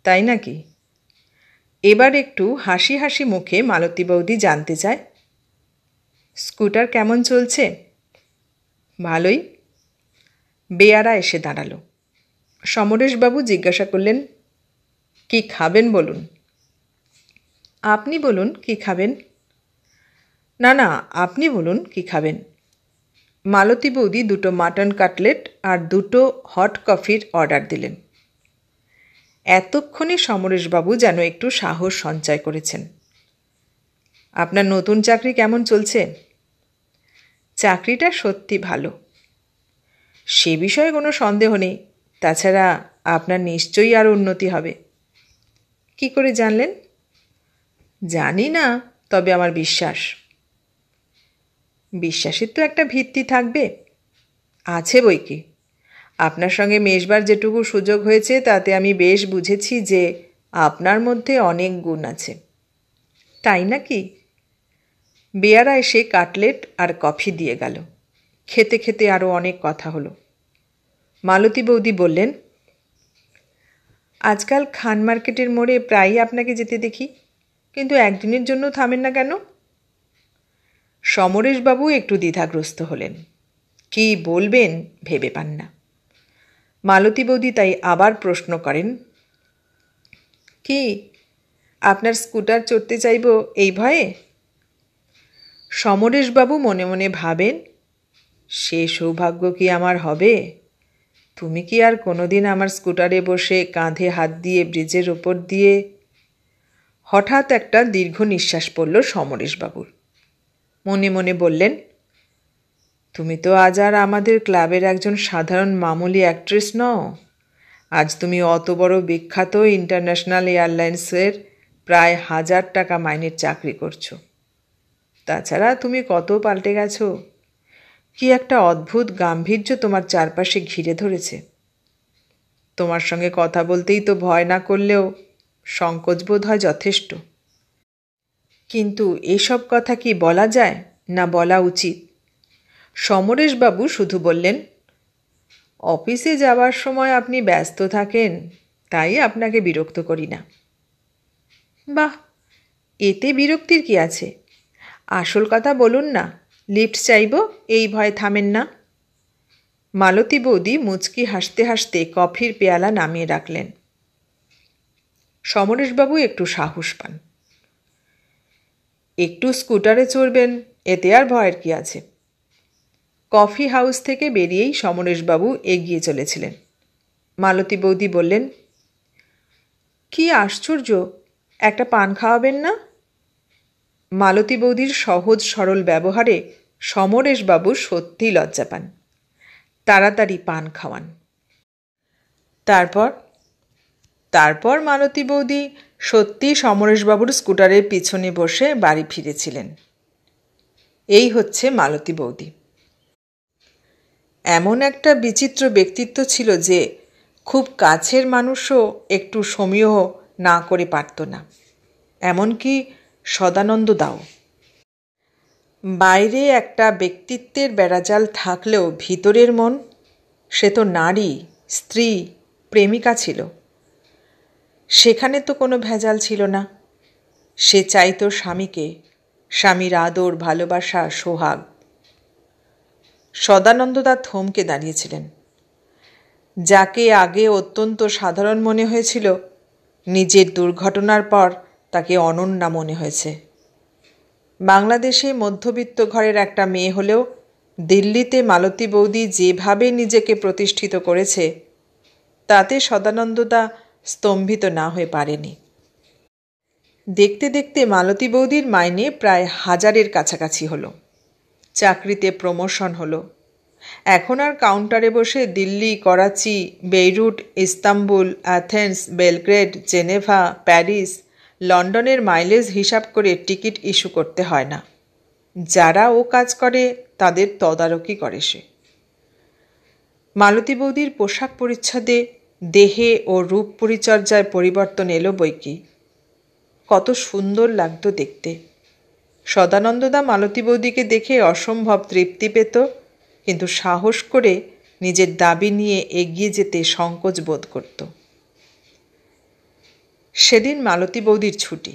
তাই নাকি? এবার একটু হাসি হাসি মুখে মালতী বৌদি জানতে চায়, স্কুটার কেমন চলছে? ভালোই। বেয়ারা এসে দাঁড়ালো। সমরেশবাবু জিজ্ঞাসা করলেন, কি খাবেন বলুন? আপনি বলুন কি খাবেন? না না, আপনি বলুন কি খাবেন। মালতী বৌদি 2 মাটন কাটলেট আর 2 হট কফির অর্ডার দিলেন। এতক্ষণে সমরেশবাবু যেন একটু সাহস সঞ্চয় করেছেন। আপনার নতুন চাকরি কেমন চলছে? চাকরিটা সত্যি ভালো, সে বিষয়ে কোনো সন্দেহ নেই। তাছাড়া আপনার নিশ্চয়ই আরও উন্নতি হবে। কি করে জানলেন? জানি না, তবে আমার বিশ্বাস। বিশ্বাসের তো একটা ভিত্তি থাকবে। আছে বইকি। আপনার সঙ্গে মেশবার যেটুকু সুযোগ হয়েছে তাতে আমি বেশ বুঝেছি যে আপনার মধ্যে অনেক গুণ আছে। তাই নাকি? বেয়ারা এসে কাটলেট আর কফি দিয়ে গেল। খেতে খেতে আরও অনেক কথা হলো। মালতী বৌদি বললেন, আজকাল খান মার্কেটের মোড়ে প্রায়ই আপনাকে যেতে দেখি, কিন্তু একদিনের জন্য থামেন না কেন? সমরেশবাবু একটু দ্বিধাগ্রস্ত হলেন, কি বলবেন ভেবে পান না। মালতী বৌদি তাই আবার প্রশ্ন করেন, কি আপনার স্কুটার চড়তে চাইব এই ভয়ে? সমরেশবাবু মনে মনে ভাবেন, সে সৌভাগ্য কি আমার হবে? তুমি কি আর কোনোদিন আমার স্কুটারে বসে কাঁধে হাত দিয়ে ব্রিজের ওপর দিয়ে? হঠাৎ একটা দীর্ঘ নিঃশ্বাস পড়ল সমরেশবাবুর। মনে মনে বললেন, তুমি তো আজ আর আমাদের ক্লাবের একজন সাধারণ মামুলি অ্যাক্ট্রেস নও। আজ তুমি অত বড় বিখ্যাত ইন্টারন্যাশনাল এয়ারলাইন্সের প্রায় 1000 টাকা মাইনের চাকরি করছো। তাছাড়া তুমি কত পাল্টে গেছো। কি একটা অদ্ভুত গাম্ভীর্য তোমার চারপাশে ঘিরে ধরেছে। তোমার সঙ্গে কথা বলতেই তো ভয় না করলেও সংকোচবোধ হয় যথেষ্ট। কিন্তু এসব কথা কি বলা যায় না বলা উচিত? সমরেশবাবু শুধু বললেন, অফিসে যাওয়ার সময় আপনি ব্যস্ত থাকেন, তাই আপনাকে বিরক্ত করি না। বাহ, এতে বিরক্তির কি আছে? আসল কথা বলুন না, লিফট চাইব এই ভয়ে থামেন না। মালতী বৌদি মুচকি হাসতে হাসতে কফির পেয়ালা নামিয়ে রাখলেন। সমরেশবাবু একটু সাহস পান। একটু স্কুটারে চড়বেন, এতে আর ভয়ের কি আছে? কফি হাউস থেকে বেরিয়েই সমরেশবাবু এগিয়ে চলেছিলেন। মালতী বৌদি বললেন, কি আশ্চর্য, একটা পান খাওয়াবেন না? মালতী বৌদির সহজ সরল ব্যবহারে সমরেশবাবু সত্যিই লজ্জা পান। তাড়াতাড়ি পান খাওয়ান। তারপর মালতী বৌদি সত্যি সমরেশবাবুর স্কুটারের পিছনে বসে বাড়ি ফিরেছিলেন। এই হচ্ছে মালতী বৌদি। এমন একটা বিচিত্র ব্যক্তিত্ব ছিল যে খুব কাছের মানুষও একটু সমীহ না করে পারত না, এমনকি সদানন্দ দাও। বাইরে একটা ব্যক্তিত্বের বেড়াজাল থাকলেও ভিতরের মন, সে তো নারী, স্ত্রী, প্রেমিকা ছিল। সেখানে তো কোনো ভেজাল ছিল না। সে চাইতো স্বামীকে, স্বামীর আদর, ভালোবাসা, সোহাগ। সদানন্দদা থমকে দাঁড়িয়েছিলেন। যাকে আগে অত্যন্ত সাধারণ মনে হয়েছিল, নিজের দুর্ঘটনার পর তাকে অনন্যা মনে হয়েছে। বাংলাদেশে মধ্যবিত্ত ঘরের একটা মেয়ে হলেও দিল্লিতে মালতী বৌদি যেভাবে নিজেকে প্রতিষ্ঠিত করেছে, তাতে সদানন্দদা স্তম্ভিত না হয়ে পারেনি। দেখতে দেখতে মালতী বৌদির মাইনে প্রায় 1000-এর কাছাকাছি হলো। চাকরিতে প্রমোশন হলো। এখন আর কাউন্টারে বসে Delhi, Karachi, Beirut, Istanbul, Athens, Belgrade, Geneva, Paris, লন্ডনের মাইলেজ হিসাব করে টিকিট ইস্যু করতে হয় না। যারা ও কাজ করে তাদের তদারকি করে সে। মালতী বৌদির পোশাক পরিচ্ছদে, দেহে ও রূপ পরিচর্যায় পরিবর্তন এলো বৈকি। কত সুন্দর লাগতো দেখতে। সদানন্দদা মালতী বৌদিকে দেখে অসম্ভব তৃপ্তি পেত, কিন্তু সাহস করে নিজের দাবি নিয়ে এগিয়ে যেতে সংকোচ বোধ করত। সেদিন মালতী বৌদির ছুটি।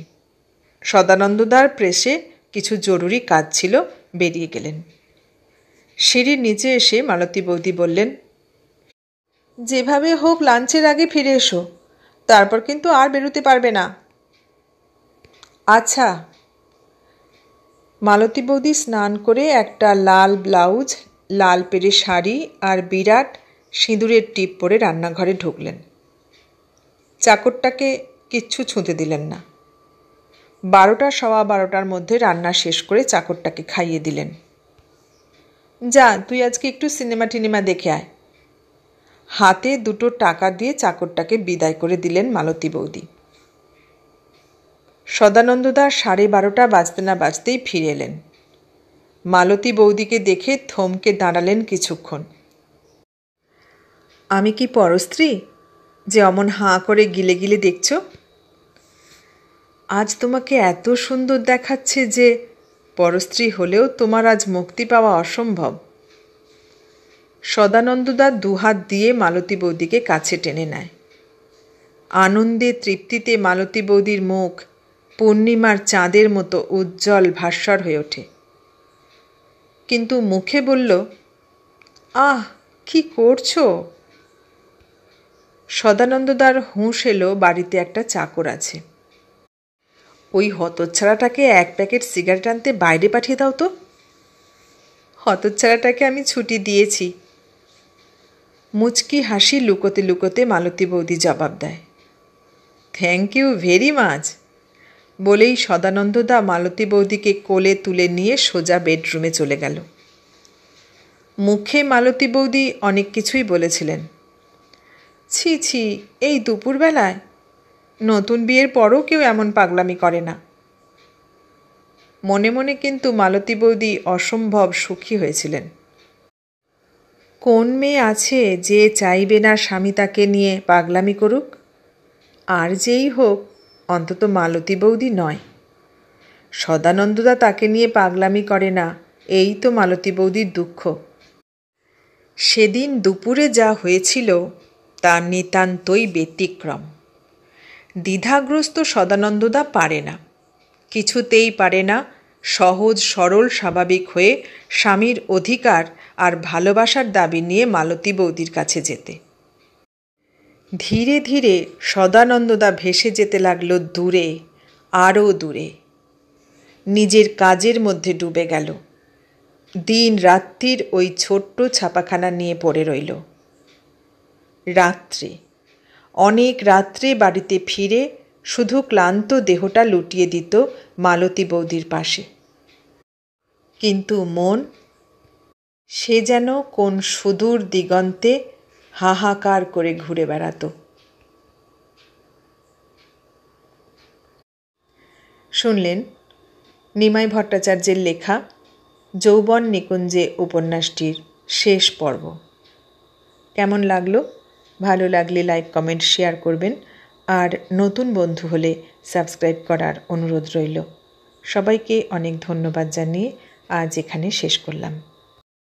সদানন্দদার প্রেসে কিছু জরুরি কাজ ছিল, বেরিয়ে গেলেন। সিঁড়ির নিচে এসে মালতী বৌদি বললেন, যেভাবে হোক লাঞ্চের আগে ফিরে এসো, তারপর কিন্তু আর বেরোতে পারবে না। আচ্ছা। মালতী বৌদি স্নান করে একটা লাল ব্লাউজ, লাল পেরে শাড়ি আর বিরাট সিঁদুরের টিপ পরে রান্নাঘরে ঢুকলেন। চাকরটাকে কিচ্ছু ছুঁতে দিলেন না। 12টা সওয়া 12টার মধ্যে রান্না শেষ করে চাকরটাকে খাইয়ে দিলেন। যা, তুই আজকে একটু সিনেমা টিনেমা দেখে আয়। হাতে 2 টাকা দিয়ে চাকরটাকে বিদায় করে দিলেন মালতী বৌদি। সদানন্দদা 12:30 বাজতে না বাজতেই ফিরে এলেন। মালতী বৌদিকে দেখে থমকে দাঁড়ালেন কিছুক্ষণ। আমি কি পরস্ত্রী যে অমন হাঁ করে গিলে গিলে দেখছ? আজ তোমাকে এত সুন্দর দেখাচ্ছে যে পরস্ত্রী হলেও তোমার আজ মুক্তি পাওয়া অসম্ভব। সদানন্দদা 2 হাত দিয়ে মালতী বৌদিকে কাছে টেনে নেয়। আনন্দে তৃপ্তিতে মালতী বৌদির মুখ পূর্ণিমার চাঁদের মতো উজ্জ্বল ভাস্বর হয়ে ওঠে। কিন্তু মুখে বলল, আহ, কি করছো? সদানন্দদার হুঁশ এলো বাড়িতে একটা চাকর আছে। ওই হতচ্ছাড়াটাকে 1 প্যাকেট সিগারেট আনতে বাইরে পাঠিয়ে দাও তো। হতচ্ছাড়াটাকে আমি ছুটি দিয়েছি। মুচকি হাসি লুকোতে লুকোতে মালতী বৌদি জবাব দেয়, থ্যাংক ইউ ভেরি মাচ। বলেই সদানন্দদা মালতী বৌদিকে কোলে তুলে নিয়ে সোজা বেডরুমে চলে গেল। মুখে মালতী বৌদি অনেক কিছুই বলেছিলেন। ছি ছি, এই দুপুরবেলায়? নতুন বিয়ের পরও কেউ এমন পাগলামি করে না। মনে মনে কিন্তু মালতী বৌদি অসম্ভব সুখী হয়েছিলেন। কোন মেয়ে আছে যে চাইবে না স্বামী তাকে নিয়ে পাগলামি করুক? আর যেই হোক, অন্তত মালতী বৌদি নয়। সদানন্দদা তাকে নিয়ে পাগলামি করে না, এই তো মালতী বৌদির দুঃখ। সেদিন দুপুরে যা হয়েছিল তা নিতান্তই ব্যতিক্রম। দ্বিধাগ্রস্ত সদানন্দদা পারে না, কিছুতেই পারে না সহজ সরল স্বাভাবিক হয়ে স্বামীর অধিকার আর ভালোবাসার দাবি নিয়ে মালতী বৌদির কাছে যেতে। ধীরে ধীরে সদানন্দদা ভেসে যেতে লাগল দূরে, আরও দূরে। নিজের কাজের মধ্যে ডুবে গেল। দিন রাত্রির ওই ছোট্ট ছাপাখানা নিয়ে পড়ে রইল। রাত্রে, অনেক রাত্রে বাড়িতে ফিরে শুধু ক্লান্ত দেহটা লুটিয়ে দিত মালতী বৌদির পাশে। কিন্তু মন, সে যেন কোন সুদূর দিগন্তে হাহাকার করে ঘুরে বেড়াত। শুনলেন নিমাই ভট্টাচার্যের লেখা যৌবন নিকুঞ্জে উপন্যাসটির শেষ পর্ব। কেমন লাগলো? ভালো লাগলে লাইক, কমেন্ট, শেয়ার করবেন। আর নতুন বন্ধু হলে সাবস্ক্রাইব করার অনুরোধ রইল। সবাইকে অনেক ধন্যবাদ জানিয়ে আজ এখানে শেষ করলাম।